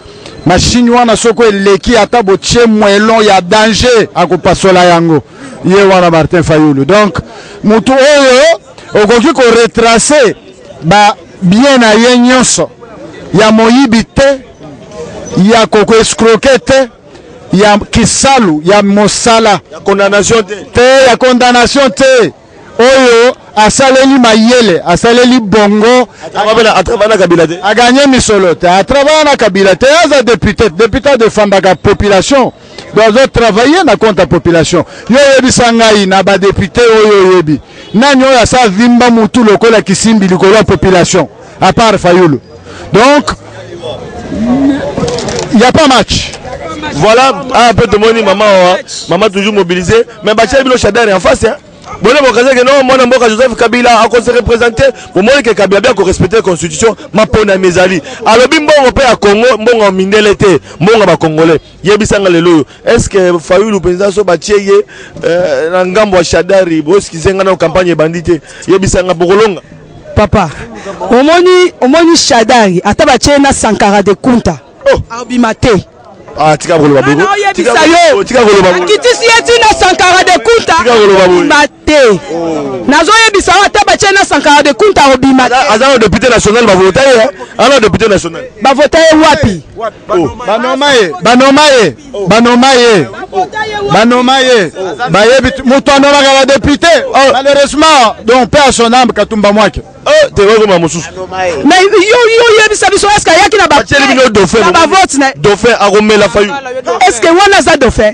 machine wana soko eleki ata botie mwelon ya danger akopasola yango ye wana Martin Fayulu donc mutu oyo okoki ko retracer ba bien na ye nyonso ya moyibi te ya koko escroquer te ya kisalu ya mosala ya condamnation te ya condamnation te oyo asaleli mayele asaleli bongo atravana kabila te a gagné misolo te atravana kabila te aza député de fandaka population doit travailler na contre population yo yebisa ngai na ba député oyo yebi nani oyo asa vimba mutu lokola kisimbi likolo ya population à part Fayulu donc il y a pas match. Voilà un peu de money maman toujours mobilisée mais Bachel Bilo Chadari en face hein. Bon que non moi Namboka Joseph Kabila a se représenter pour moi que Kabila bien respecter la constitution ma pona mezali alors bimbo on peut à Congo mbongo mindelete mbongo ba congolais yebisanga lelo est-ce que Fayulu président so batieye na ngambo wa Chadari boski zenga na campagne bandité yebisanga bokolonga papa omoni Chadari atabatie na Sankara de Kunta abimate ah tika golo babu tika golo babu kitisi yeti na Sankara de Kunta mate nazo yebisa atabatie na Sankara de Kunta obimate azalo député national ba voter hein alors député national ba voter wapi banomaye bayebi mutu anolaka ba député malheureusement donc père son âme Katumba Mwake te vraiment mosusu mais yo yebisa biso est-ce qu'il y a qui na ba vote na dauphin aromela Fayulu est-ce que wana za dauphin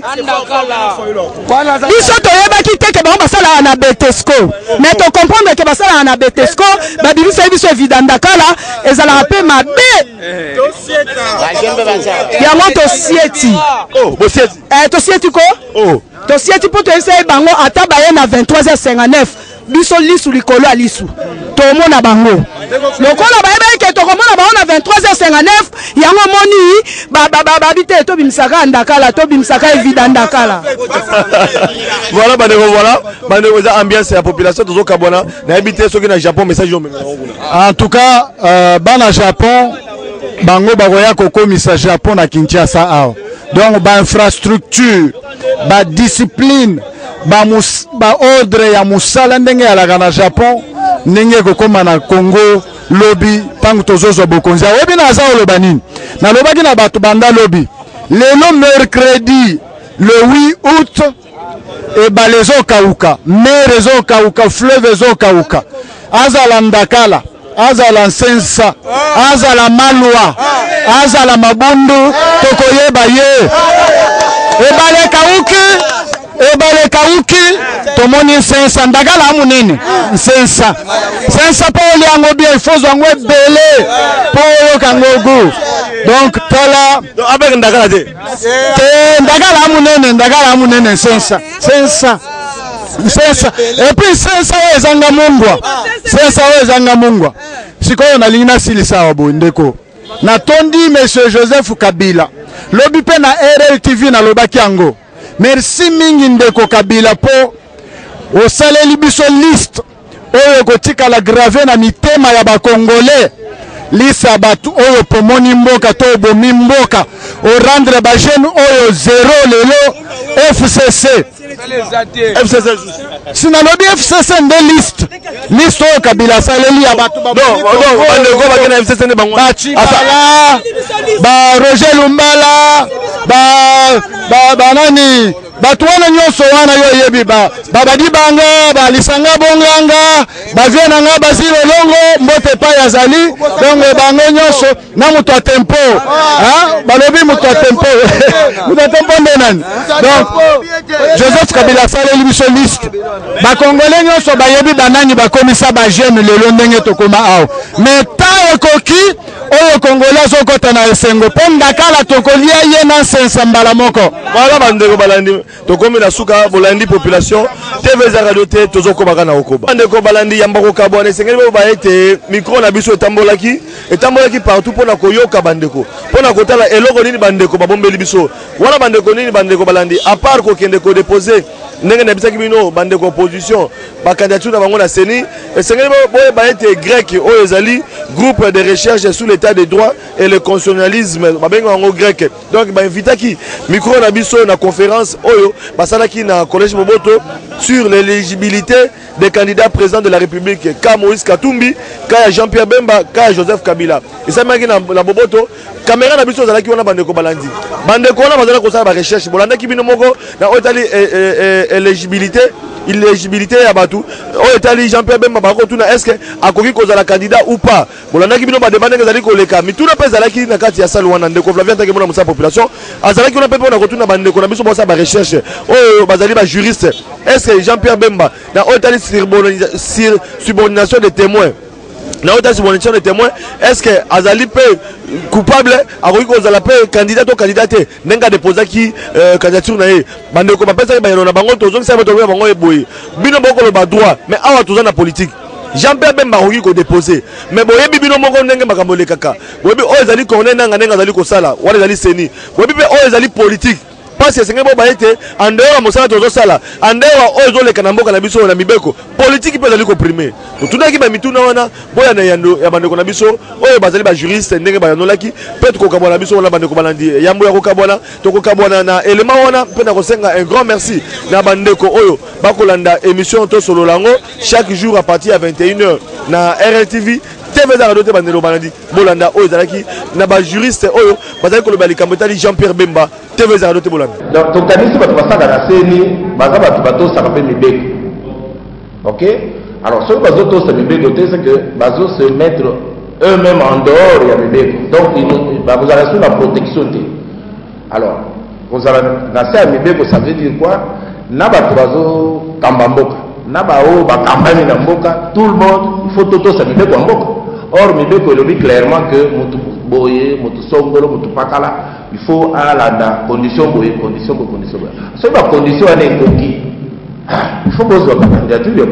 biso toyebaki te ke bango basala na Betesco mais to comprendre ke basala na Betesco babimisa biso evidandakala ezalaka pe mabe yango tosieti tosieti ko tosieti po toyebisa bango ata baye na 23h59 biso lisu likolo ya lisu tomona bango lokola bayebaki ke tokomona bango na 23h59 yango moni babite tobimisaka ndakala tobimisaka evidandakala voilà bandeko eza ambiance ya population tozokabwana nayebi te soki na Japon message yo en tout cas bana Japon bango bakoya kokomisa Japon na Kinshasa awa donc ba infrastructure ba discipline ba ordre ya musala ndenge yalaka na Japon ndenge kokoma na Congo lobi tangu tozozwa bokonzi oyebi na aza oloba nini nalobaki na bato banda lobi lelo mercredi le 8 août ebale ezokauka mer ezokauka fleuve ezokauka azala ndakala azala nsensa azala malwa azala mabundu tokoyeba ye ebale kauki tomoni nsensa ndakala amunene nsensa po oliango bien ifozo yango ebele po oyokango gu donc tala avec ndakala te ndakala amunene nsensa et puis nsensa oyo ezanga mungwa sikoyo nalingi nasilisa awa boye ndeko natondi monsieur Joseph Kabila lobi mpe na RLTV nalobaki yango merci mingi ndeko Kabila po osaleli biso liste oyo kotikala grave na mitema ya bakongolais lisa batu oyo pomoni mboka to bomi mboka o rendre ba jeune oyo zéro lelo FCC sinalobi FCC nde liste oyo Kabila saleli ya batu bachibala ba Roger Lumbala ba nani batu wana nyonso wana yo yebi babadi banga balisanga bonganga baviena nga bazilo longo mbote pa yazali donc bango nyonso na mutu a tempo balobi mutu a tempo mutu a tempo nde nani donc Joseph Kabila saleli biso liste bakongole nyonso bayebi banani bakomisa bajeune lelo ndenge tokoma awa mais ta ekoki oyo kongola azokota na esengo mpo ndakala tokolia ye na nsensa mbala moko voilà bandeko balandi tokomi na suka bolandi population TV za radio te tozokobaka na okoba bandeko balandi yamba kokabwana esengeli bo baete micro na biso etambolaki partout pona koyoka bandeko pona kotala eloko nini bandeko babombeli biso wana bandeko nini bandeko balandi à part kokende ko déposer ndenge na bisaki bino bandeko opposition ba candidature na bango na CENI esengeli bo baete grec oyo ezali groupe de recherche sur l'état des droits et le constitutionnalisme babenga bango grec donc ba invitaki micro na biso na conférence oyo basalaki na collège Moboto sur l'éligibilité des candidats présidents de la République ka Moïse Katumbi ka Jean-Pierre Bemba ka Joseph Kabila esamaki na Moboto caméra na biso zalaki wana bandeko balandi bandeko wana bazala ko sala ba recherche bolandaki bino moko na otali éligibilité ya batu otali Jean-Pierre Bemba bako tuna est-ce que akoki kozala candidat ou pas bolandaki bino ba demander ezali ko leka mituna pe zalaki na kati ya salle wana ndeko Flavien take mona musa population azalaki wana pe na kotuna bandeko na biso bosa ba recherche oyo bazali ba juriste est-ce que Jean-Pierre Bemba na otali subordination des témoins na otali subordination des témoins est-ce que azali pe coupable akoki kozala pe candidat to candidate nenga déposaki candidature na ye bandeko bapesa ba yona bango tozongisa bato ya bango eboyi bino boko ba droit mais awa toza na politique Jean-Pierre Bemba akoki ko déposer mais boyebi bino moko ndenge makambo lekaka boyebi oyo ezali corner nanga nenga azali kosala wana ezali CENI boyebi pe oyo ezali politique parce que sengebo baete en dehors mosala tozo sala en dehors oyo zoleka na mboka na biso na mibeko politique pe ezali ko primer tunaki ba mituna wana boya na yando ya bandeko na biso oyo bazali ba juriste ndenge ba yanolaki pe tukokabona na biso wana bandeko balandi yambo ya kokabona tokokabona na élément wana pe na kosenga un grand merci na bandeko oyo bakolanda émission to solo lango chaque jour à partir à 21h na RLTV TV za radio te bandelo balandi bolanda oyo zalaki na ba juriste oyo bazali koloba likambo tali Jean-Pierre Bemba TV za radio te bolanda donc tokanisi bato basaka na CENI baza bato batosaka mpe mibeko ok alors soki bazotosa mibeko te c'est que bazose mettre eux-mêmes en dehors ya mibeko donc bakozala sur la protection te alors kozala na se ya mibeko ça veut dire quoi na bato bazokamba mboka na baoyo bakambani na mboka tout le monde il faut totosa mibeko ya mboka. Or, Mibeko elobi clairement que mutu boye, mutu songolo, mutu pakala, il faut aller dans condition boye, condition boye, condition boye. C'est la condition à l'écoquille. Il faut poser la candidature.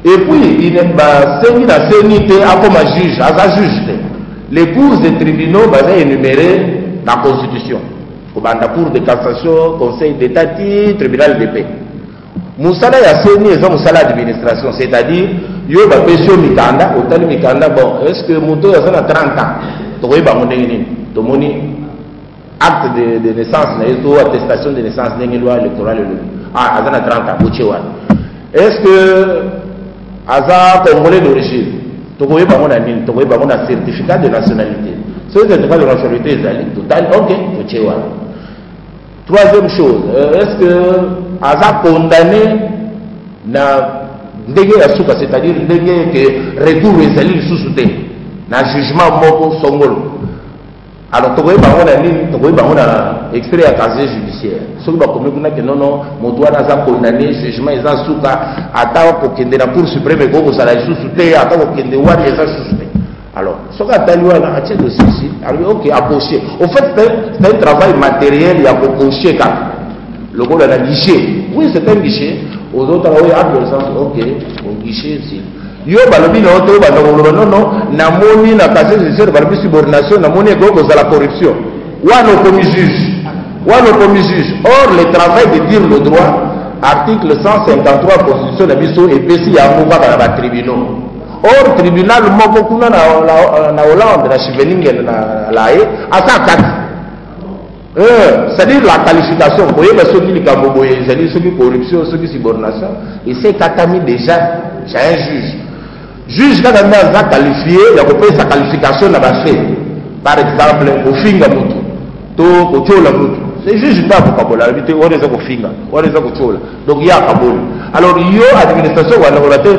Et puis, il n'est pas séni dans sénité à comme juge, à juge. Les cours des tribunaux basés énumérés dans la Constitution. Pour de cassation, conseil d'état, tribunal de paix. Moussala ya séni et moussala d'administration, c'est-à-dire yo ba pesio mikanda otali mikanda bon est-ce que moto ya sana 30 ans to koyeba mondengini to moni acte de naissance na yeto attestation de naissance ndenge loi électorale le azana 30 ans bochewa est-ce que aza congolais d'origine to koyeba mona nini to koyeba mona certificat de nationalité ce certificat de nationalité ezali total OK bochewa. Troisième chose, est-ce que aza condamné na ndenge ya suka, c'est-à-dire ndenge que retour ezali lisusu te na jugement moko songolo. Alors tokoyi bango na nini, tokoyi bango na extrait ya casier judiciaire. Soki bakomi kuna ke non moto wana aza condamné jugement eza suka ata kokende na cour suprême ko kosala lisusu te ata kokende wana eza lisusu te. Alors soki atali wana atie dossier ici, alors ok approcher. Au fait c'est un travail matériel ya kokocher kaka. Le gars a un guichet. Oui, c'est un guichet. Aux autres, oui, ok, au guichet, si. Yo, balobi, non, namoni, na casier judiciaire, balobi, subordination, namoni, go, la corruption. Ou à nos commis juges. Or, le travail de dire le droit, article 153 constitution na biso epesi yango kaka na batribunaux. Or tribunal moko kuna na Hollande na Chiveningen na Lae asa kati. C'est-à-dire la qualification pour les ceux qui likambo boye, c'est-à-dire ceux qui corruption, ceux qui subordination, et c'est katami déjà chez un juge. Juge quand on a qualifié, il a coupé sa qualification dans la fait. Par exemple, au finga mutu, to kochola mutu. C'est juge n'a pas kabola, habité on est au finga, on est au kochola. Donc il y a kabol. Alors yo administration ou laboratoire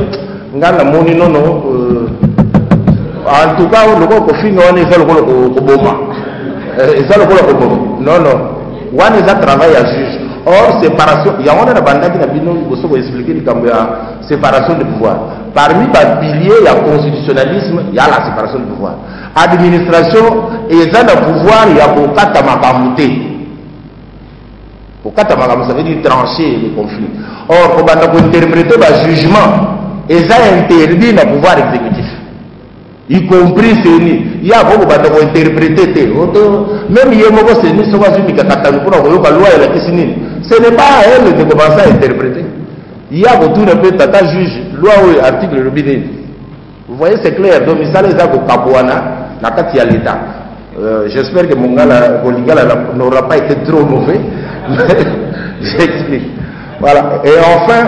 ngana moni non en tout cas le ko finga on est au boma. Et ça le problème. Non, non. On est à travail à juge. Or, séparation, il y a un banda qui n'a pas expliqué la séparation de pouvoir. Parmi les piliers, il y a le constitutionnalisme, il y a la séparation de pouvoir. Administration, et ça le pouvoir, il y a pour katamakamouté. Pour katamakamouté, ça veut dire trancher les conflits. Or, pour interpréter le jugement, et ça interdit le pouvoir exécutif. Y compris Séni, il y a beaucoup de interpréter. Même il y a beaucoup de Séni, ce n'est pas à elle de commencer à interpréter. Il y a beaucoup de tata juge, loi ou article robinet. Vous voyez, c'est clair. Donc, ça les a pour Kapouana, la Katia l'État. J'espère que mon gars n'aura pas été trop mauvais. J'explique. Voilà. Et enfin,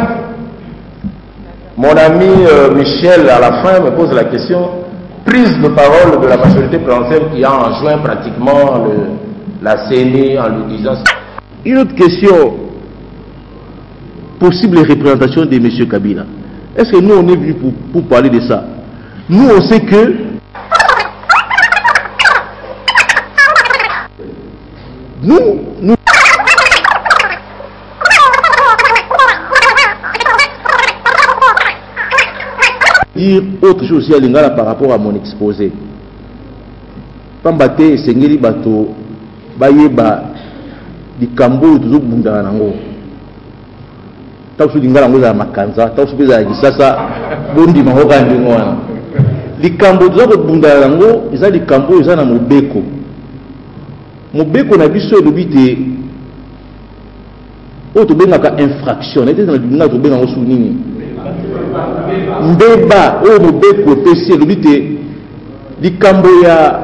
mon ami Michel, à la fin, me pose la question. Prise de parole de la majorité présidentielle qui a enjoint pratiquement la CENI en lui disant. Une autre question, possible représentation de M. Kabila. Est-ce que nous on est venu pour parler de ça? Nous on sait que nous dire autre chose aussi à l'ingala par rapport à mon exposé. Pambate sengeli bato bayeba di kambo tuzo bunda nango. Tausu lingala ngo za makanza, tausu peza ya sasa bondi mahoka ndingo wana. Di kambo tuzo bunda nango, eza di kambo eza na mobeko. Mobeko na biso elobite o to bengaka infraction, ete na binga to benga ngo su nini. Mbeba o mobeko pesi elobite likambo ya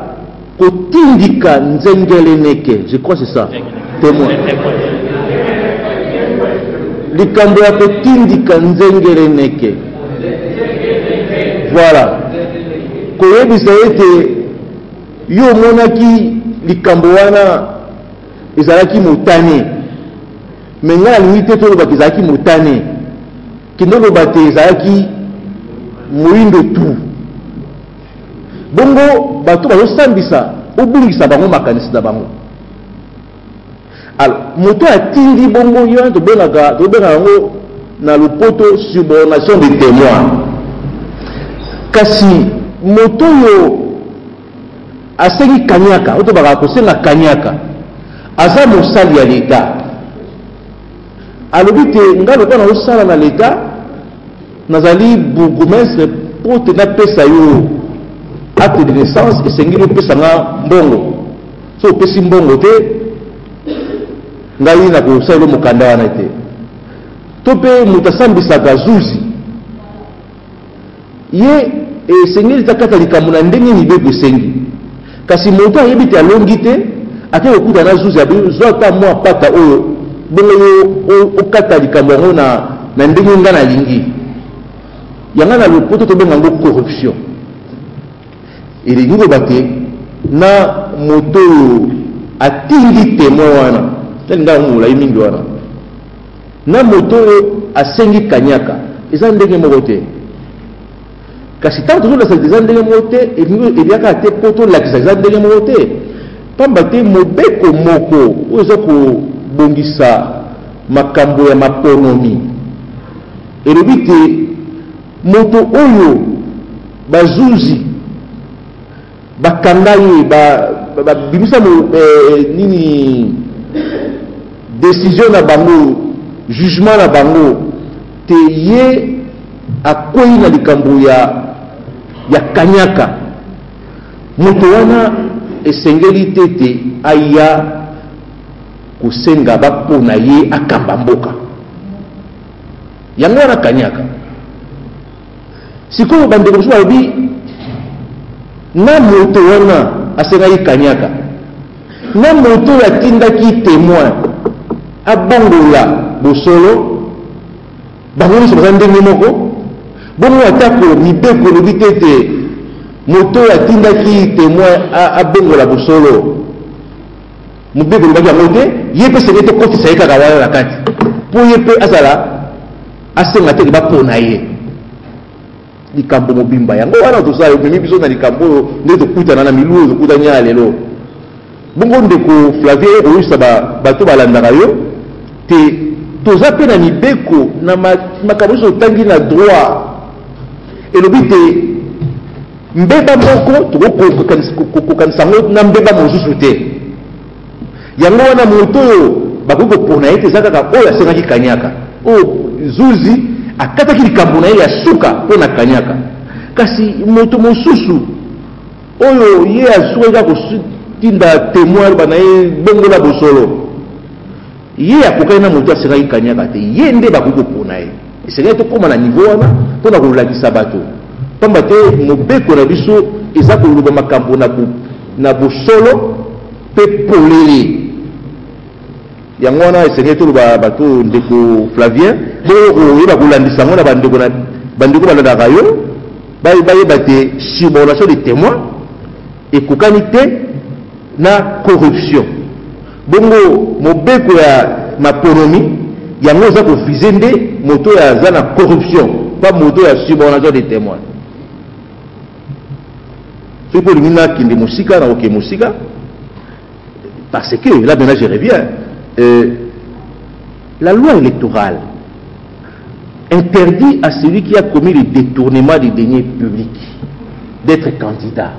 kotindika nzengele neke, je crois c'est ça, témoin. Likambo ya kotindika nzengele neke, voilà. Koyebisa ete yo monaki likambo wana ezalaki motane, mais nga limite to lobaki ezalaki motane, kindoko bate ezalaki moindo tout. Bongo bato bazosambisa obungisa bango makanisi na bango. Alors moto atindi bongo yo tobengaka yango na lopoto subordination de témoin. Kasi moto yo asengi kanyaka, oto baka kosenga kanyaka, aza mosali ya l'État. Alobi te nga lokola na osala na l'État nazali bourgmestre po te napesa yo acte de naissance esengeli opesa nga mbongo. So opesi mbongo te ngai na kosala mokanda wana te. To mpe moto asambisaka zuzi ye esengeli takata likambo na ndenge mibeko esengi. Kasi moto ayebi te alongi te ake kokuta na zuzi azwa ata mwa pata oyo bongo yo okata likambo yango na ndenge nga nalingi. Yanga na lopoto tobenga ngo corruption. Elingi loba te na moto atingi témoin wana talinga molai mingi wana na moto asengi kanyaka eza ndenge moko te. Kasi tanto tozolakisa eza ndenge moko te eliaka te po tolakisa eza ndenge moko te. Pamba te mobeko moko oyo eza kobongisa makambo ya maponomi elobi te moto oyo bazuzi bakanga ye babimisa nini décision na bango jugement na bango te ye akwei na likambo ya kanyaka. Moto wana esengeli tete aya kusenga bapona ye akamba mboka. yango wana kanyaka sikoyo bandeko mosusu balobi na moto wana asengaki kanyaka na moto oyo atindaki témoin abongola bosolo bango nyonso baza ndenge moko bongo atako mibeko elobi te ete moto oyo atindaki témoin abongola bosolo mobeko elobaki yango te ye mpe senge tokotisa ye kaka wana na kati mpo ye mpe azala asenga te bapona ye likambo mobimba yango wana tosala omemi biso na likambo oyo nde tokutana na milu oyo tokutani ya lelo bongo ndeko Flavien oyebisa bato balandaka yo te toza mpe na mibeko na makambo nyonso otangi na droit elobi te mbeba moko tokokokanisa yango na mbeba mosusu te yango wana moto oyo bakoki kopona ye te eza kaka oyo asengaki kanyaka oyo zuzi akataki likambo na ye ya suka mpo na kanyaka kasi moto mosusu oyo ye asukaki kaka kotinda témoin aloba na ye bongola bosolo ye akokaki na moto asengaki kanyaka te ye nde bakoki kopona ye esengaki tokóma na niveau wana mpona kolakisa bato pamba te mobeko na biso eza koloba makambo na bosolo mpe polele yango wana esengeli toloba bato ndeko Flavien bongo oyeba kolandisa yango na bandeko balandaka yo bayeba te subornation de témoin ekokani te na corruption bongo mobeko ya maponomi yango eza kovize nde moto oyo aza na corruption pa moto oyo ya subornation de témoin soki mpo olingi nakende mosika na oke mosika parce que là maintenant je reviens la loi électorale interdit à celui qui a commis le détournement des deniers publics d'être candidat.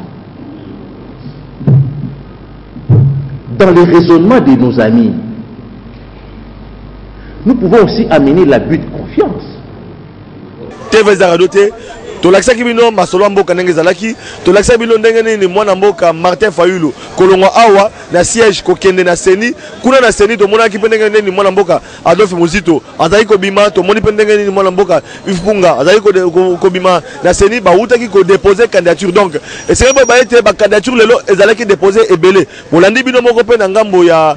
Dans les raisonnements de nos amis, nous pouvons aussi amener l'abus de confiance. tolakisaki bino masolo mboka ndenge ezalaki tolakisaki bino ndenge nini mwana mboka Martin Fayulu kolongwa awa na siège kokende na seni kuna na seni tomonaki mpe ndenge nini mwana mboka Adolphe Muzito azali kobima tomoni mpe ndenge nini mwana mboka Yves Punga azali kobima na seni bautaki kodepose candidature donc esengeli boye bayete bacandidature lelo ezalaki depose ebele bolandi bino moko mpe na ngambo ya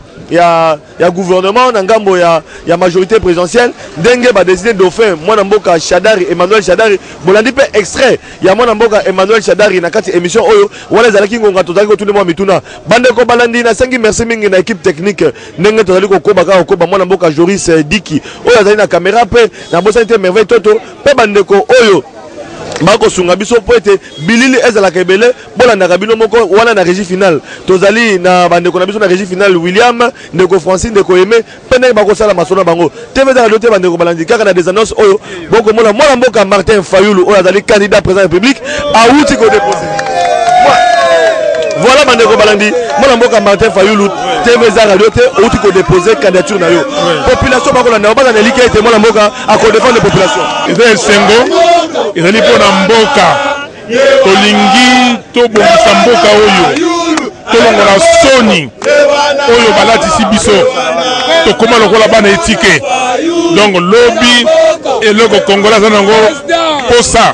gouvernement na ngambo ya majorité présidentielle ndenge badeside dauphin mwana mboka Shadari Emmanuel Shadari bolandi pe extrait ya mwana mboka Emmanuel Shadari na kati émission oyo wana ezalaki ngonga tozali kotuna mwa mituna bandeko balandi na sengi merci mingi na équipe technique ndenge tozali kokoba kaka kokoba mwana mboka Joris Diki oyo azali na caméra pe na bosani te merveille toto pe bandeko oyo bako sunga biso po ete bilili ezalaka ebele bolandaka bino moko wana na régie finale tozali na bandeko na biso na régie finale William ndeko Francine ndeko Aimé pe ndenge bakosala masolo bango TV ezalaka lio te bandeko balandi kaka na des annonces oyo bokomona mwana mboka Martin Fayulu oyo azali candidat président de la République awuti kodepose voilà bandeko balandi mwana mboka Martin Fayulu TV ezalaka lio te awuti kodepose candidature na yo population bakolanda baza na elike ete mwana mboka akodefendre population eza esengo ezali mpona mboka tolingi tobongisa mboka oyo tolongola soni oyo balatisi biso tokoma lokola bana etike donc lobi eloko kongola aza nango posa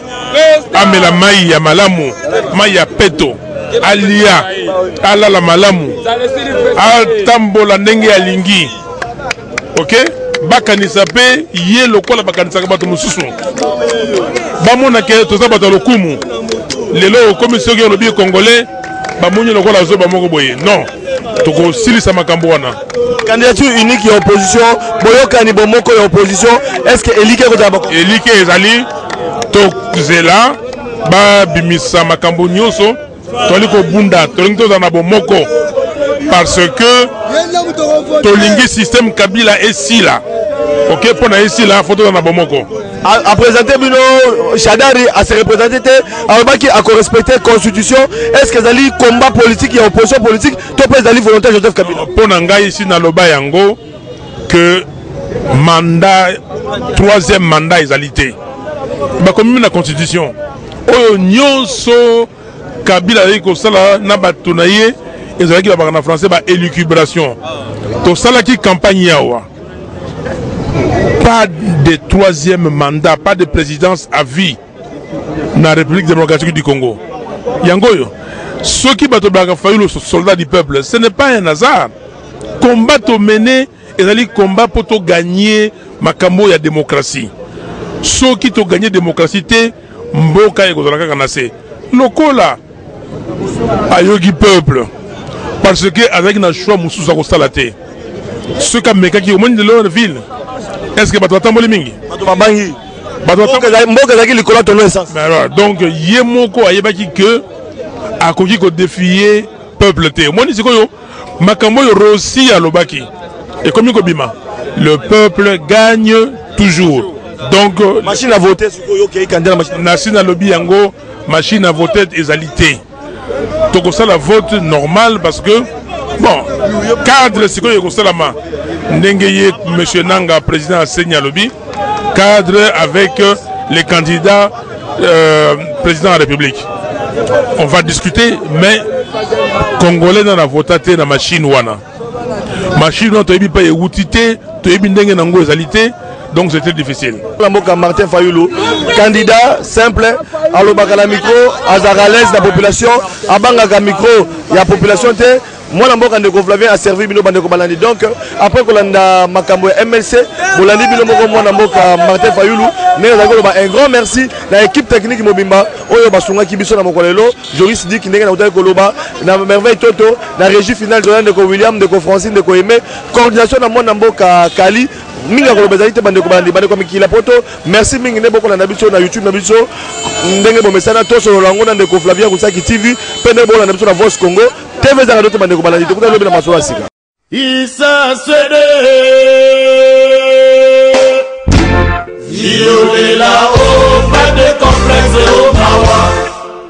amela mai ya malamu mai ya peto alia alala malamu atambola ndenge alingi ok bakanisa mpe ye lokola bakanisaka bato mosusu bamonake toza bato ya lokumu lelo okomi soki olobi congolais bamoni lokola azoba moko boye non tokosilisa makambo wana candidature unique ya opposition boyokani bomoko ya opposition est-ce que elike kozala bako elike ezali tozela babimisa makambo nyonso toali kobunda tolingi tozala na bomoko parce que tolingi système Kabila esila ok pona esila faut tozala na bomoko a présenté bino Shadari a se représenter alobaki a respecter constitution est-ce que ezali combat politique ya opposition politique to pe ezali volontaire Joseph Kabila pona ngai ici na loba yango que mandat troisième mandat ezali te bakomi na constitution oyo nyonso Kabila azali kosala na bato na ye ezalaki babaka na français ba élucubration tosalaki campagne yawa pas de troisième mandat, pas de présidence à vie dans la République démocratique du Congo. Yangoyo, ceux qui battent le soldat du peuple, ce n'est pas un hasard. Combat au mené, et combat pour gagner makambo ya démocratie. Ceux qui ont gagné la démocratie, mboka et kozalaka kanase. Lokola ayogi peuple parce que avec un choix mususa kostalate. Ceux qui ont qui au monde de leur ville. Est-ce que bato atamboli mingi? Bato babangi. Bato mboka zaki likola tono essence. Donc yemoko ayebaki que akoki ko défier peuple te. Moi ni sikoyo makambo yo rosi ya lobaki. Et comme bima, le peuple gagne toujours. Donc machine à voter sikoyo ki candidat machine à lobby yango machine à voter ezalité. Donc ça la vote normal parce que bon cadre sikoyo ko salama ndengeye monsieur Nanga président Assegna lobby cadre avec les candidats président de la République. On va discuter mais congolais dans la votation na machine wana. Machine wana toyebi pa eutité toyebi ndenge nango ezalité. Donc c'était difficile. Martin Fayoulou, candidat simple, à l'obaka micro, à Zaralès, la population, à Bangaka micro, il y a la population. Moi, je suis Flavien a servi Bino Bandeko Balandi. Donc, après que l'on Makambo MLC, Bolandi Bino Martin Fayoulou, un grand merci à l'équipe technique Mobimba, Oyo Basunga Kibiso Namokolelo, Joris Dik, Nega Nauta Koloba, na Merveille Toto, la régie finale de William, de Francine, de Koemé, coordination de Mboka Kali. Minga kolobezalite bande ko bandi bande ko mikila poto merci mingi ne boko na biso na YouTube na biso ndenge bo mesana to solo lango na ndeko Flavien Kusaki TV pende bola na biso na Voice Congo TV za radio bande ko bandi to kuta lobi na masolo sika Isa Swede violer là-haut pas de complexe au Mawa.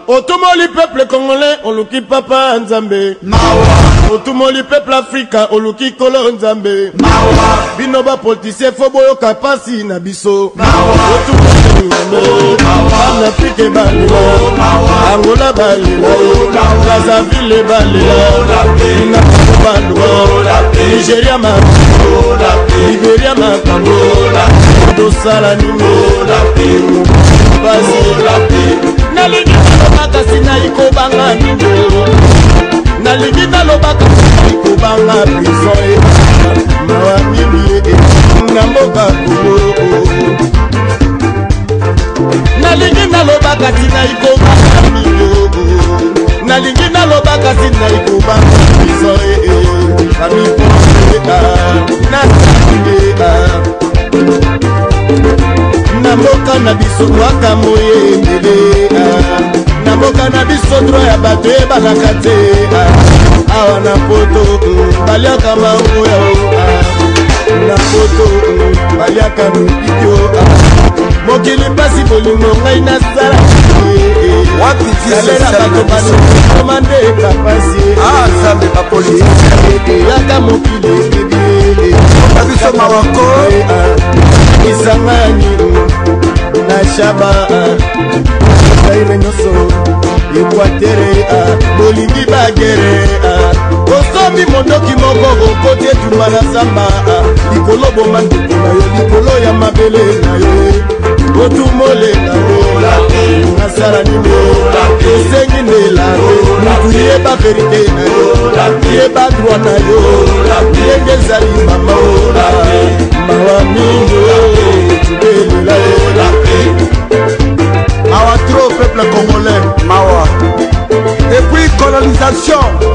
Otumoli peuple congolais, oluki papa Nzambe. Mawa. Otumoli peuple africain, oluki kolo Nzambe. Mawa. Binoba politicien foboyo kapasi na biso. Mawa. Otumoli Nzambe. Mawa. En Afrique balila. Mawa. Angola balila. Brazzaville balila. Ina balwa. Nigeria makambo. Liberia makambo. Dosala nimo. Basi. Nalingi nalobaka sina ikobanga mindo. Nalingi nalobaka sina ikobanga prison. Mawa mimi namoka kubo. Nalingi nalobaka sina ikobanga mindo. Nalingi nalobaka sina ikobanga prison. Amipota nasalinga. Namoka na biso waka moyendele Namoka na biso droit ya bato ebalaka te awa na poto baliaka mangoya na poto baliaka mipikio mokili mpasi bolingo ngai nasala kalena bato banokomande kapasi zambe bapolisi yaka mokili ebi babiso mawako Isangani na shaba Saime nyoso Equatere Bolingi bagere Kosomi mondoki moko Kote tumana samba Likolo bomandi kuna yo Likolo ya mabele na yo Otumole na yo Nasara nime Esengi nelare Mutuye ba verite na yo Ye ba droit na yo Yenge zali mama Mawa mingo Mawa trop peuple congolais Mawa. Depuis colonisation